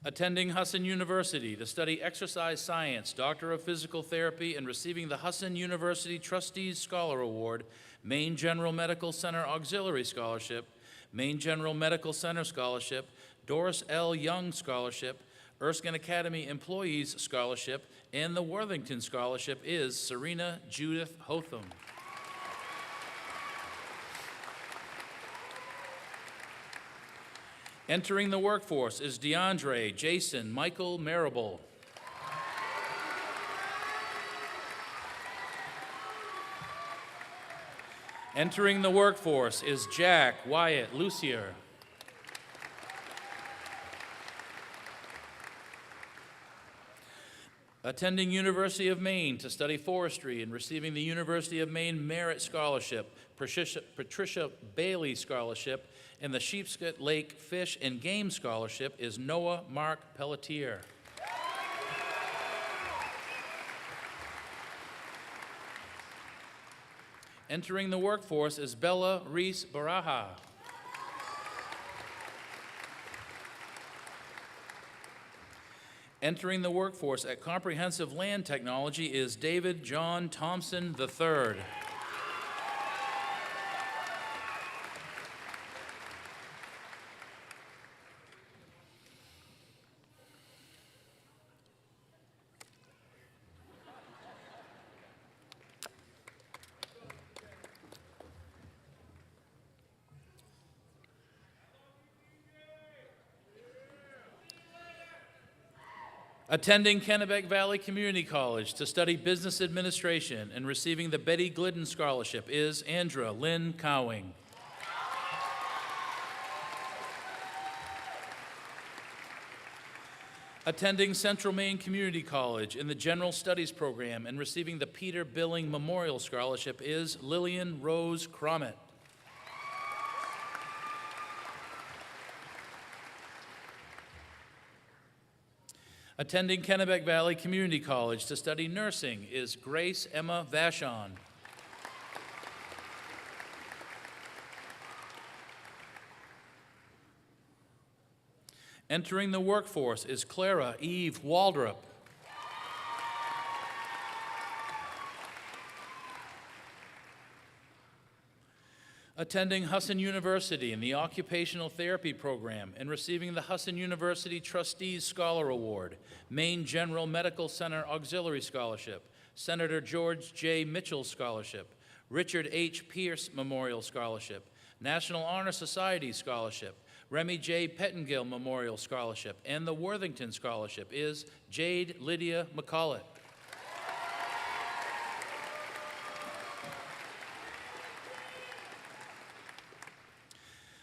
Attending Husson University to study exercise science, Doctor of Physical Therapy, and receiving the Husson University Trustees Scholar Award, Maine General Medical Center Auxiliary Scholarship, Maine General Medical Center Scholarship, Doris L. Young Scholarship, Erskine Academy Employees Scholarship, and the Worthington Scholarship is Serena Judith Hotham. Entering the workforce is DeAndre Jason Michael Marable. Entering the workforce is Jack Wyatt Lucier. Attending University of Maine to study forestry and receiving the University of Maine Merit Scholarship, Patricia Bailey Scholarship, and the Sheepscot Lake Fish and Game Scholarship is Noah Mark Pelletier. Entering the workforce is Bella Reese Baraha. Entering the workforce at Comprehensive Land Technology is David John Thompson III. Attending Kennebec Valley Community College to study business administration and receiving the Betty Glidden Scholarship is Andra Lynn Cowing. Attending Central Maine Community College in the General Studies program and receiving the Peter Billing Memorial Scholarship is Lillian Rose Cromit. Attending Kennebec Valley Community College to study nursing is Grace Emma Vashon. Entering the workforce is Clara Eve Waldrop. Attending Husson University in the Occupational Therapy program and receiving the Husson University Trustees Scholar Award, Maine General Medical Center Auxiliary Scholarship, Senator George J. Mitchell Scholarship, Richard H. Pierce Memorial Scholarship, National Honor Society Scholarship, Remy J. Pettengill Memorial Scholarship, and the Worthington Scholarship is Jade Lydia McCullough.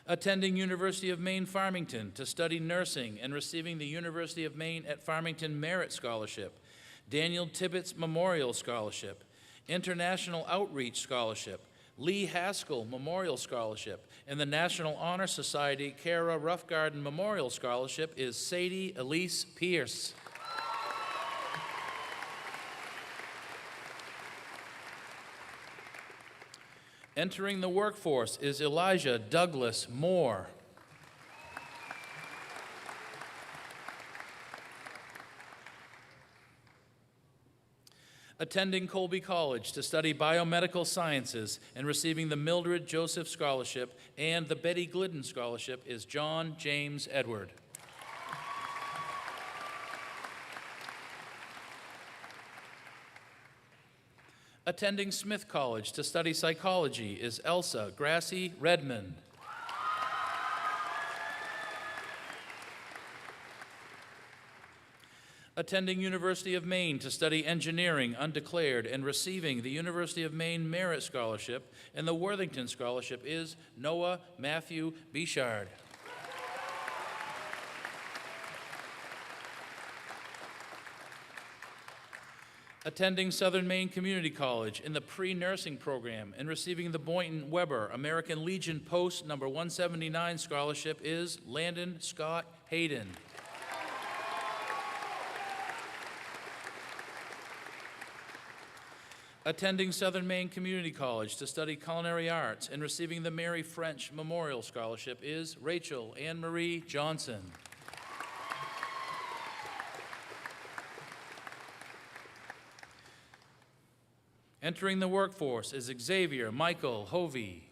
Attending University of Maine Farmington to study nursing and receiving the University of Maine at Farmington Merit Scholarship, Daniel Tibbetts Memorial Scholarship, International Outreach Scholarship, Lee Haskell Memorial Scholarship, and the National Honor Society Kara Roughgarden Memorial Scholarship is Sadie Elise Pierce. Entering the workforce is Elijah Douglas Moore. Attending Colby College to study biomedical sciences and receiving the Mildred Joseph Scholarship and the Betty Glidden Scholarship is John James Edward. Attending Smith College to study psychology is Elsa Grassy Redmond. Attending University of Maine to study engineering undeclared and receiving the University of Maine Merit Scholarship and the Worthington Scholarship is Noah Matthew Bichard. Attending Southern Maine Community College in the pre-nursing program and receiving the Boynton Weber American Legion Post number 179 scholarship is Landon Scott Hayden. Attending Southern Maine Community College to study culinary arts and receiving the Mary French Memorial Scholarship is Rachel Ann Marie Johnson. Entering the workforce is Xavier Michael Hovey.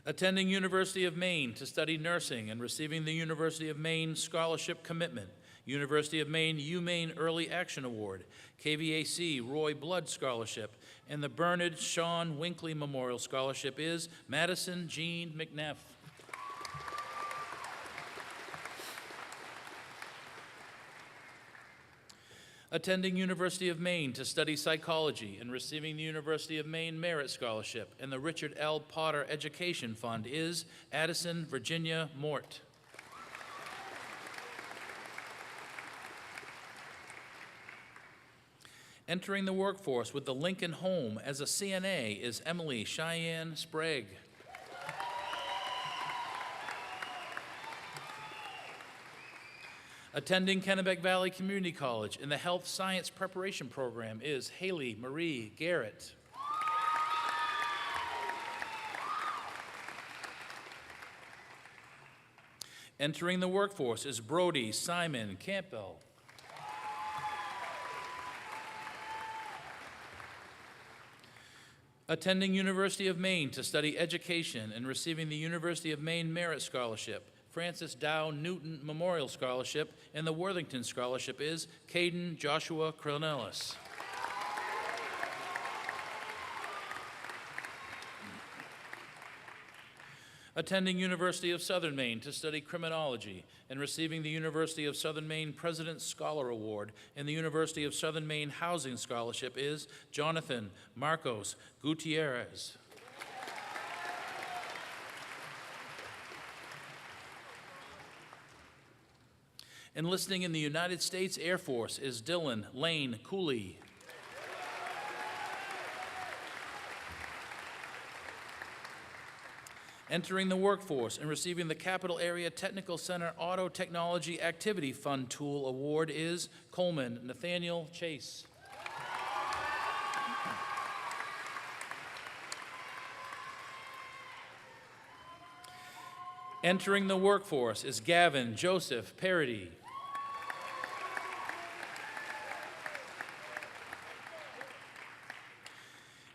Attending University of Maine to study nursing and receiving the University of Maine Scholarship Commitment, University of Maine UMaine Early Action Award, KVAC Roy Blood Scholarship, and the Bernard Sean Winkley Memorial Scholarship is Madison Jean McNeff. Attending University of Maine to study psychology and receiving the University of Maine Merit Scholarship and the Richard L. Potter Education Fund is Addison Virginia Mort. Entering the workforce with the Lincoln Home as a CNA is Emily Cheyenne Sprague. Attending Kennebec Valley Community College in the Health Science Preparation Program is Haley Marie Garrett. Entering the workforce is Brody Simon Campbell. Attending University of Maine to study education and receiving the University of Maine Merit Scholarship, Francis Dow Newton Memorial Scholarship, and the Worthington Scholarship is Caden Joshua Cornelis. Attending University of Southern Maine to study criminology and receiving the University of Southern Maine President's Scholar Award and the University of Southern Maine Housing Scholarship is Jonathan Marcos Gutierrez. Enlisting in the United States Air Force is Dylan Lane Cooley. Entering the workforce and receiving the Capital Area Technical Center Auto Technology Activity Fund Tool Award is Coleman Nathaniel Chase. Entering the workforce is Gavin Joseph Parody.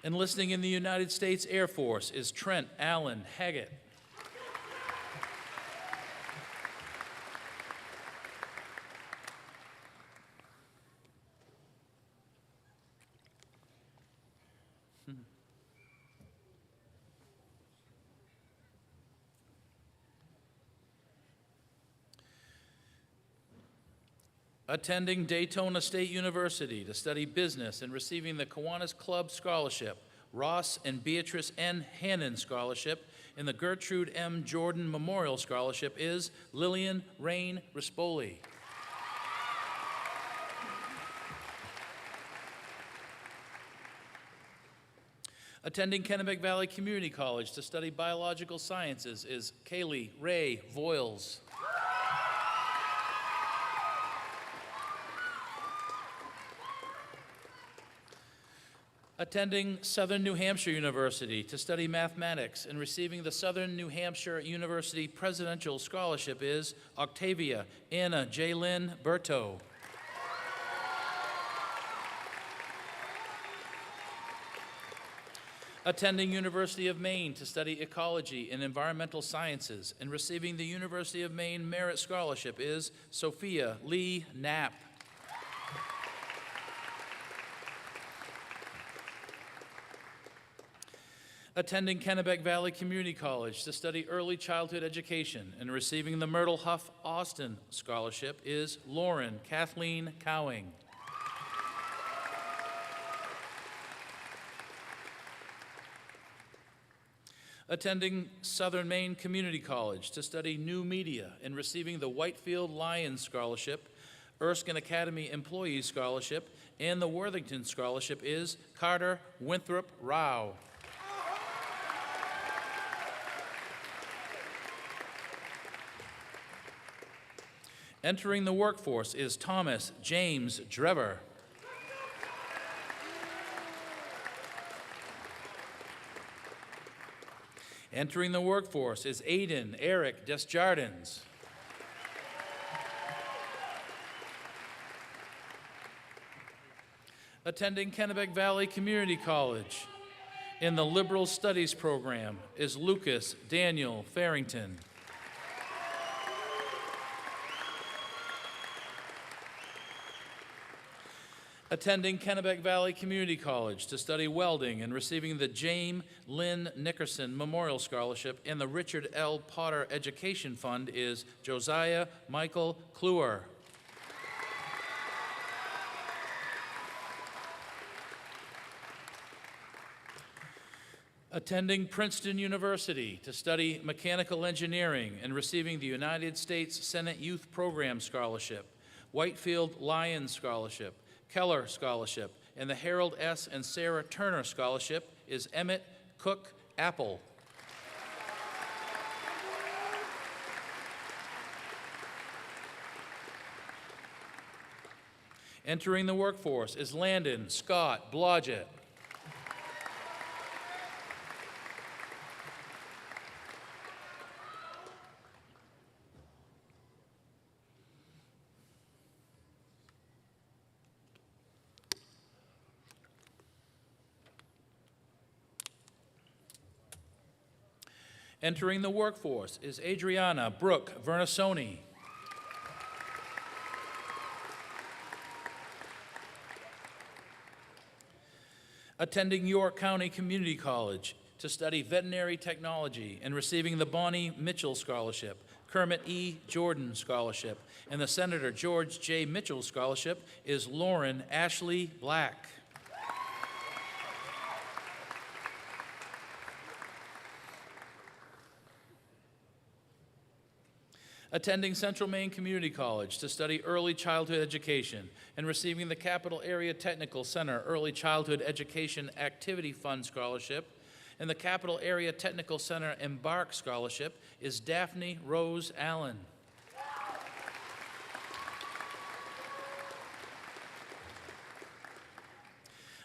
Enlisting in the United States Air Force is Trent Allen Haggett. Attending Daytona State University to study business and receiving the Kiwanis Club Scholarship, Ross and Beatrice N. Hannon Scholarship, and the Gertrude M. Jordan Memorial Scholarship is Lillian Rain Rispoli. Attending Kennebec Valley Community College to study biological sciences is Kaylee Ray Voiles. Attending Southern New Hampshire University to study mathematics and receiving the Southern New Hampshire University Presidential Scholarship is Octavia Anna J. Lynn Berto. Attending University of Maine to study ecology and environmental sciences and receiving the University of Maine Merit Scholarship is Sophia Lee Knapp. Attending Kennebec Valley Community College to study early childhood education and receiving the Myrtle Huff Austin Scholarship is Lauren Kathleen Cowing. Attending Southern Maine Community College to study new media and receiving the Whitefield Lions Scholarship, Erskine Academy Employees Scholarship, and the Worthington Scholarship is Carter Winthrop Rao. Entering the workforce is Thomas James Drever. Entering the workforce is Aiden Eric Desjardins. Attending Kennebec Valley Community College in the Liberal Studies program is Lucas Daniel Farrington. Attending Kennebec Valley Community College to study welding and receiving the James Lynn Nickerson Memorial Scholarship and the Richard L. Potter Education Fund is Josiah Michael Kluwer. Attending Princeton University to study mechanical engineering and receiving the United States Senate Youth Program Scholarship, Whitefield Lions Scholarship, Keller Scholarship, and the Harold S. and Sarah Turner Scholarship is Emmett Cook Apple. Entering the workforce is Landon Scott Blodgett. Entering the workforce is Adriana Brooke Vernasoni. Attending York County Community College to study veterinary technology and receiving the Bonnie Mitchell Scholarship, Kermit E. Jordan Scholarship, and the Senator George J. Mitchell Scholarship is Lauren Ashley Black. Attending Central Maine Community College to study early childhood education and receiving the Capital Area Technical Center Early Childhood Education Activity Fund Scholarship and the Capital Area Technical Center Embark Scholarship is Daphne Rose Allen.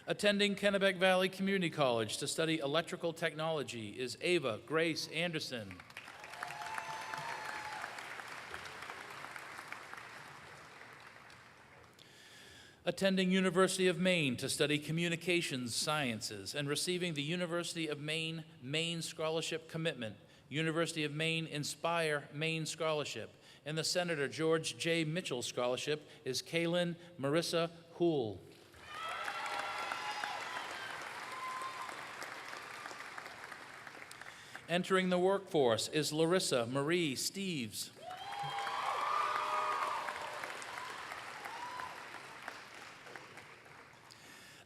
Attending Kennebec Valley Community College to study electrical technology is Ava Grace Anderson. Attending University of Maine to study communications sciences and receiving the University of Maine Maine Scholarship Commitment, University of Maine Inspire Maine Scholarship, and the Senator George J. Mitchell Scholarship is Kaylin Marissa Houle. Entering the workforce is Larissa Marie Steves.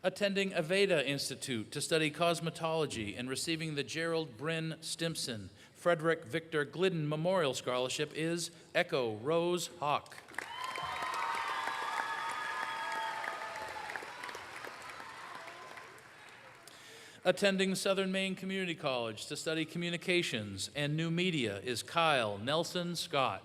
Attending Aveda Institute to study cosmetology and receiving the Gerald Bryn Stimpson Frederick Victor Glidden Memorial Scholarship is Echo Rose Hawk. Attending Southern Maine Community College to study communications and new media is Kyle Nelson Scott.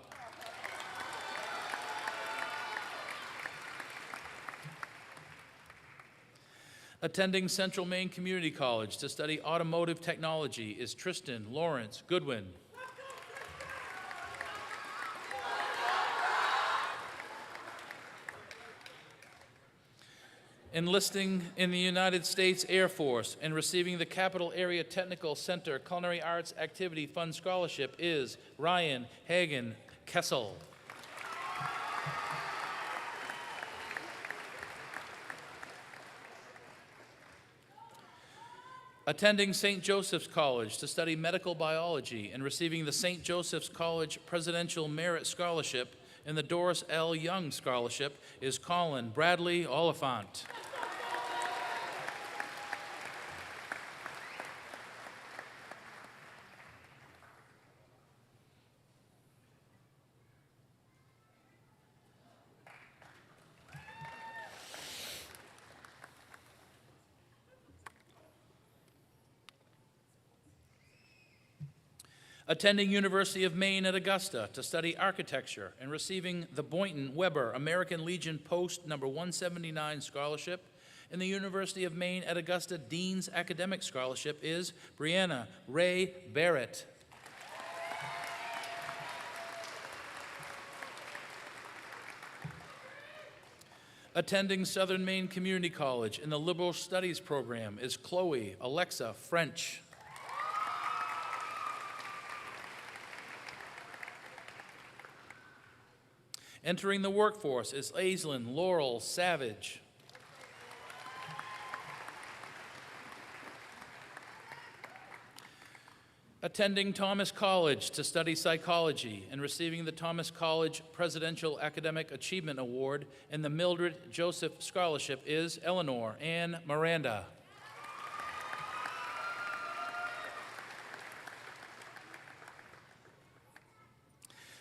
Attending Central Maine Community College to study automotive technology is Tristan Lawrence Goodwin. Enlisting in the United States Air Force and receiving the Capital Area Technical Center Culinary Arts Activity Fund Scholarship is Ryan Hagen Kessel. Attending St. Joseph's College to study medical biology and receiving the St. Joseph's College Presidential Merit Scholarship and the Doris L. Young Scholarship is Colin Bradley Oliphant. Attending University of Maine at Augusta to study architecture and receiving the Boynton Weber American Legion Post No. 179 Scholarship and the University of Maine at Augusta Dean's Academic Scholarship is Brianna Ray Barrett. Attending Southern Maine Community College in the Liberal Studies program is Chloe Alexa French. Entering the workforce is Aislinn Laurel Savage. Attending Thomas College to study psychology and receiving the Thomas College Presidential Academic Achievement Award and the Mildred Joseph Scholarship is Eleanor Ann Miranda.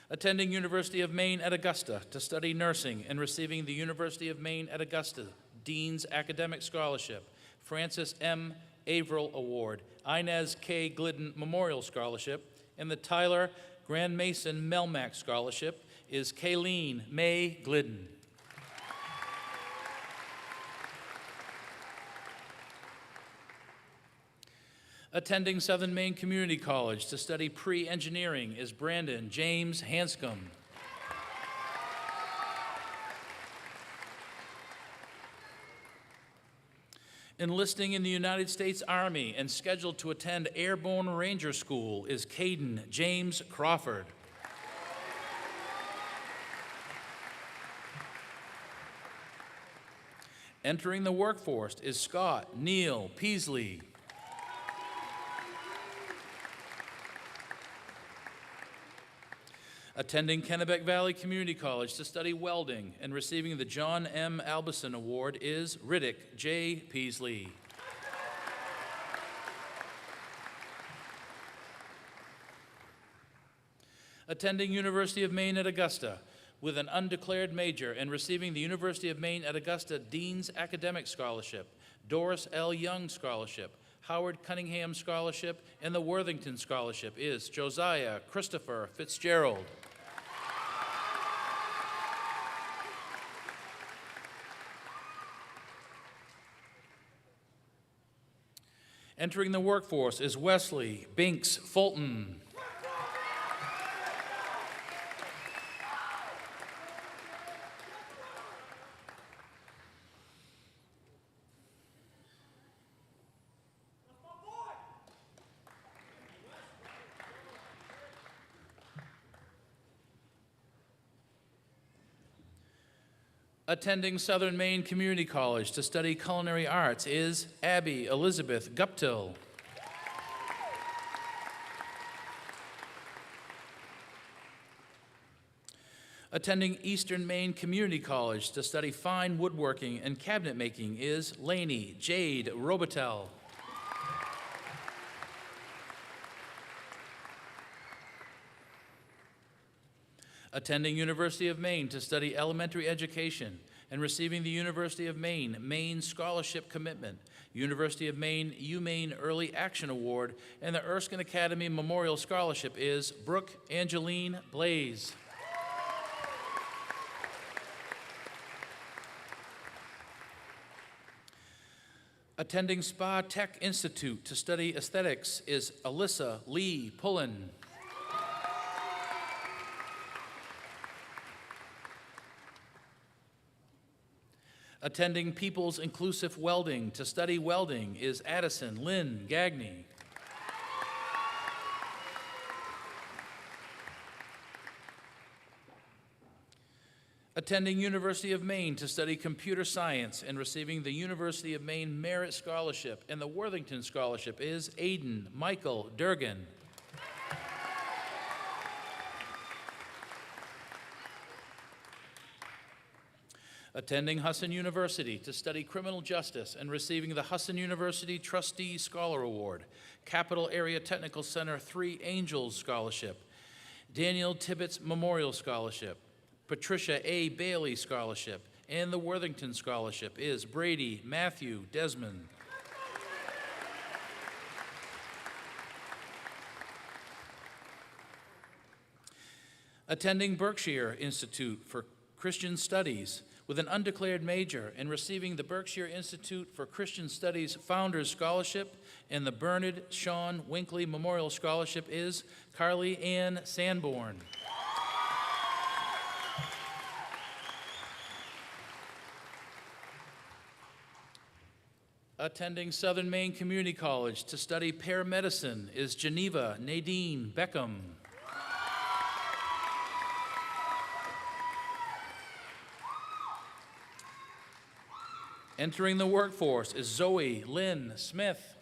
Attending University of Maine at Augusta to study nursing and receiving the University of Maine at Augusta Dean's Academic Scholarship, Francis M. Averill Award, Inez K. Glidden Memorial Scholarship, and the Tyler Grand Mason Melmack Scholarship is Kayleen May Glidden. Attending Southern Maine Community College to study pre-engineering is Brandon James Hanscom. Enlisting in the United States Army and scheduled to attend Airborne Ranger School is Caden James Crawford. Entering the workforce is Scott Neil Peasley. Attending Kennebec Valley Community College to study welding and receiving the John M. Albison Award is Riddick J. Peasley. Attending University of Maine at Augusta with an undeclared major and receiving the University of Maine at Augusta Dean's Academic Scholarship, Doris L. Young Scholarship, Howard Cunningham Scholarship, and the Worthington Scholarship is Josiah Christopher Fitzgerald. Entering the workforce is Wesley Binks Fulton. Attending Southern Maine Community College to study culinary arts is Abby Elizabeth Guptill. Attending Eastern Maine Community College to study fine woodworking and cabinet making is Lainey Jade Robitel. Attending University of Maine to study elementary education and receiving the University of Maine Scholarship Commitment, University of Maine UMaine Early Action Award, and the Erskine Academy Memorial Scholarship is Brooke Angeline Blaze. Attending Spa Tech Institute to study aesthetics is Alyssa Lee Pullen. Attending People's Inclusive Welding to study welding is Addison Lynn Gagney. Attending University of Maine to study computer science and receiving the University of Maine Merit Scholarship and the Worthington Scholarship is Aiden Michael Durgan. Attending Husson University to study criminal justice and receiving the Husson University Trustee Scholar Award, Capital Area Technical Center 3 Angels Scholarship, Daniel Tibbetts Memorial Scholarship, Patricia A. Bailey Scholarship, and the Worthington Scholarship is Brady Matthew Desmond. Attending Berkshire Institute for Christian Studies with an undeclared major and receiving the Berkshire Institute for Christian Studies Founders Scholarship and the Bernard Sean Winkley Memorial Scholarship is Carly Ann Sanborn. Attending Southern Maine Community College to study paramedicine is Geneva Nadine Beckham. Entering the workforce is Zoe Lynn Smith.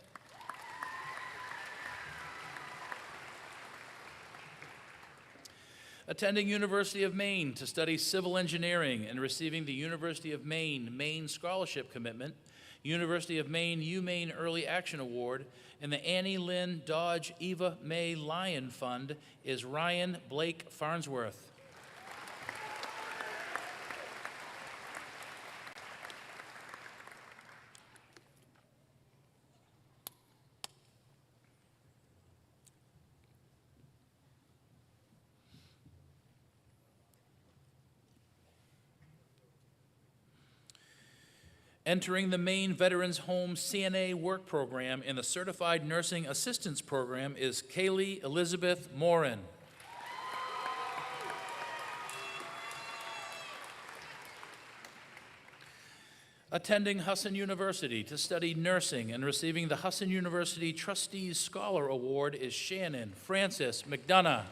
Attending University of Maine to study civil engineering and receiving the University of Maine Scholarship Commitment, University of Maine UMaine Early Action Award, and the Annie Lynn Dodge Eva May Lyon Fund is Ryan Blake Farnsworth. Entering the Maine Veterans Home CNA Work Program in the Certified Nursing Assistance Program is Kaylee Elizabeth Morin. Attending Husson University to study nursing and receiving the Husson University Trustees Scholar Award is Shannon Frances McDonough.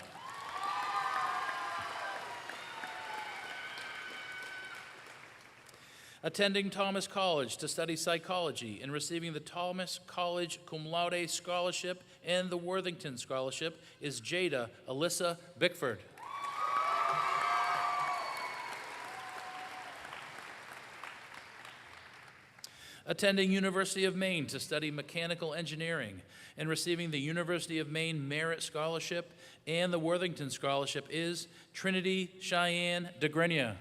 Attending Thomas College to study psychology and receiving the Thomas College Cum Laude Scholarship and the Worthington Scholarship is Jada Alyssa Bickford. Attending University of Maine to study mechanical engineering and receiving the University of Maine Merit Scholarship and the Worthington Scholarship is Trinity Cheyenne DeGrenia.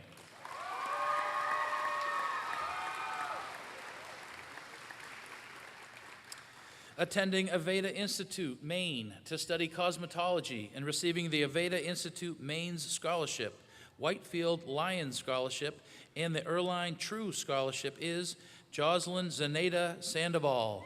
Attending Aveda Institute, Maine, to study cosmetology and receiving the Aveda Institute Maine's Scholarship, Whitefield Lions Scholarship, and the Erskine True Scholarship is Jocelyn Zaneta Sandoval.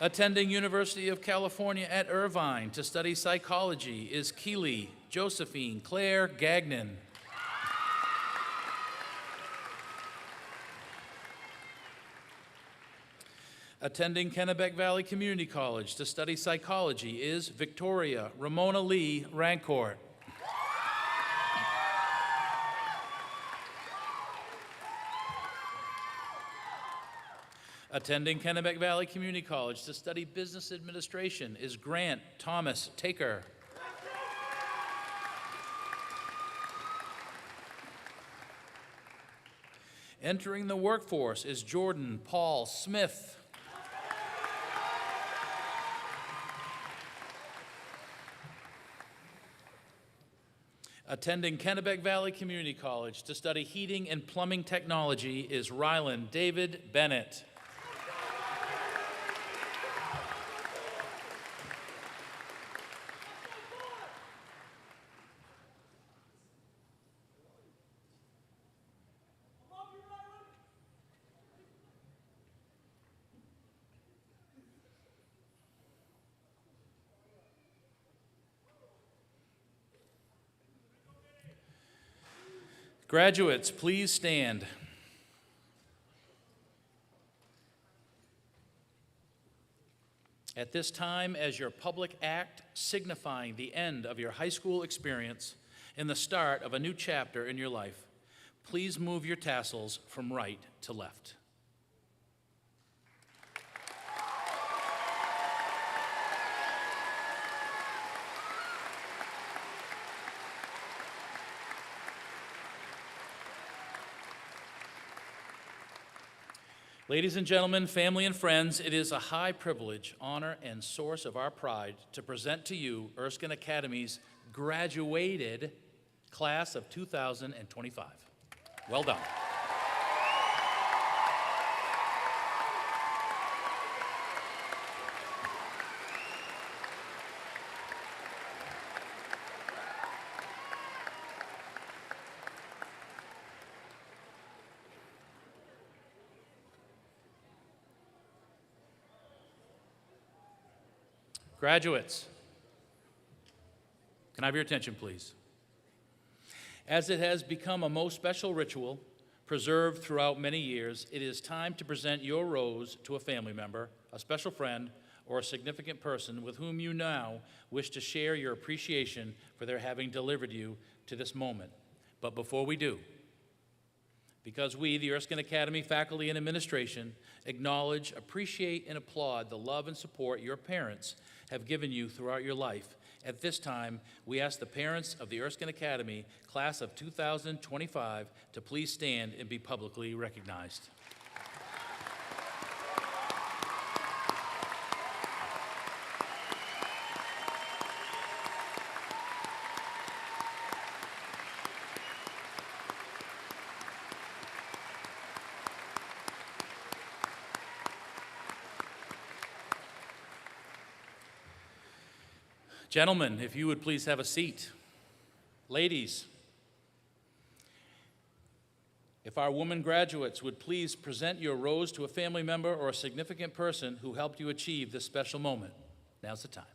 Attending University of California at Irvine to study psychology is Keely Josephine Claire Gagnon. Attending Kennebec Valley Community College to study psychology is Victoria Ramona Lee Rancourt. Attending Kennebec Valley Community College to study business administration is Grant Thomas Taker. Entering the workforce is Jordan Paul Smith. Attending Kennebec Valley Community College to study heating and plumbing technology is Rylan David Bennett. Graduates, please stand. At this time, as your public act signifying the end of your high school experience and the start of a new chapter in your life, please move your tassels from right to left. Ladies and gentlemen, family and friends, it is a high privilege, honor, and source of our pride to present to you Erskine Academy's graduated class of 2025. Well done. Graduates, can I have your attention, please? As it has become a most special ritual, preserved throughout many years, it is time to present your rose to a family member, a special friend, or a significant person with whom you now wish to share your appreciation for their having delivered you to this moment. But before we do, because we, the Erskine Academy faculty and administration, acknowledge, appreciate, and applaud the love and support your parents have given you throughout your life, at this time, we ask the parents of the Erskine Academy class of 2025 to please stand and be publicly recognized. Gentlemen, if you would please have a seat. Ladies, If our women graduates would please present your rose to a family member or a significant person who helped you achieve this special moment. Now's the time.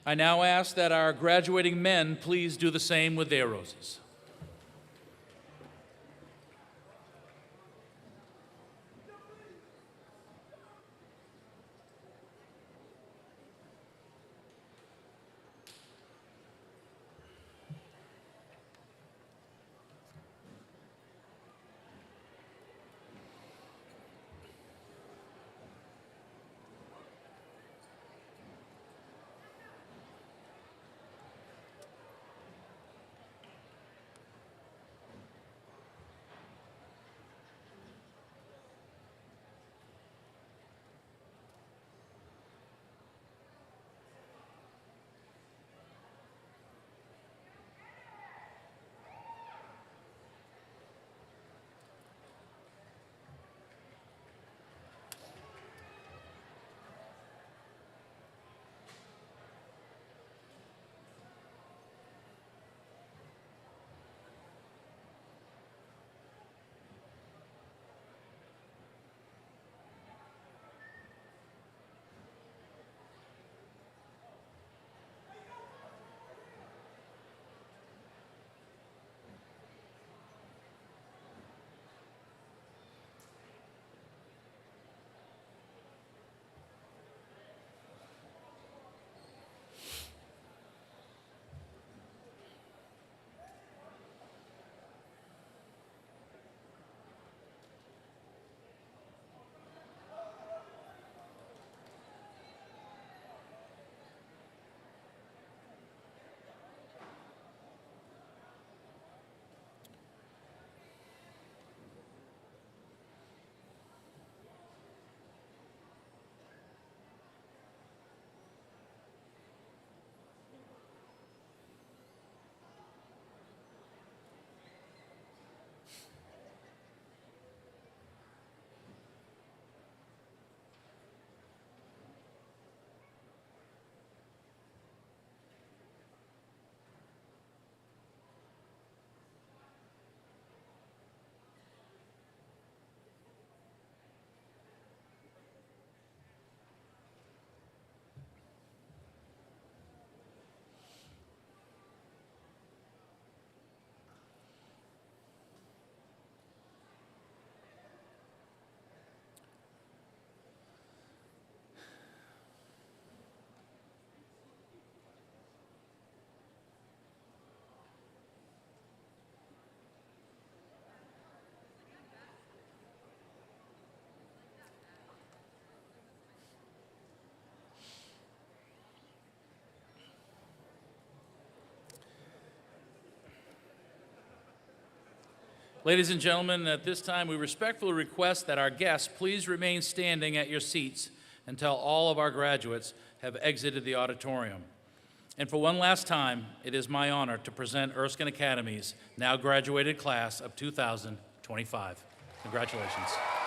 I now ask that our graduating men please do the same with their roses. Ladies and gentlemen, at this time we respectfully request that our guests please remain standing at your seats until all of our graduates have exited the auditorium. And for one last time, it is my honor to present Erskine Academy's now graduated class of 2025. Congratulations.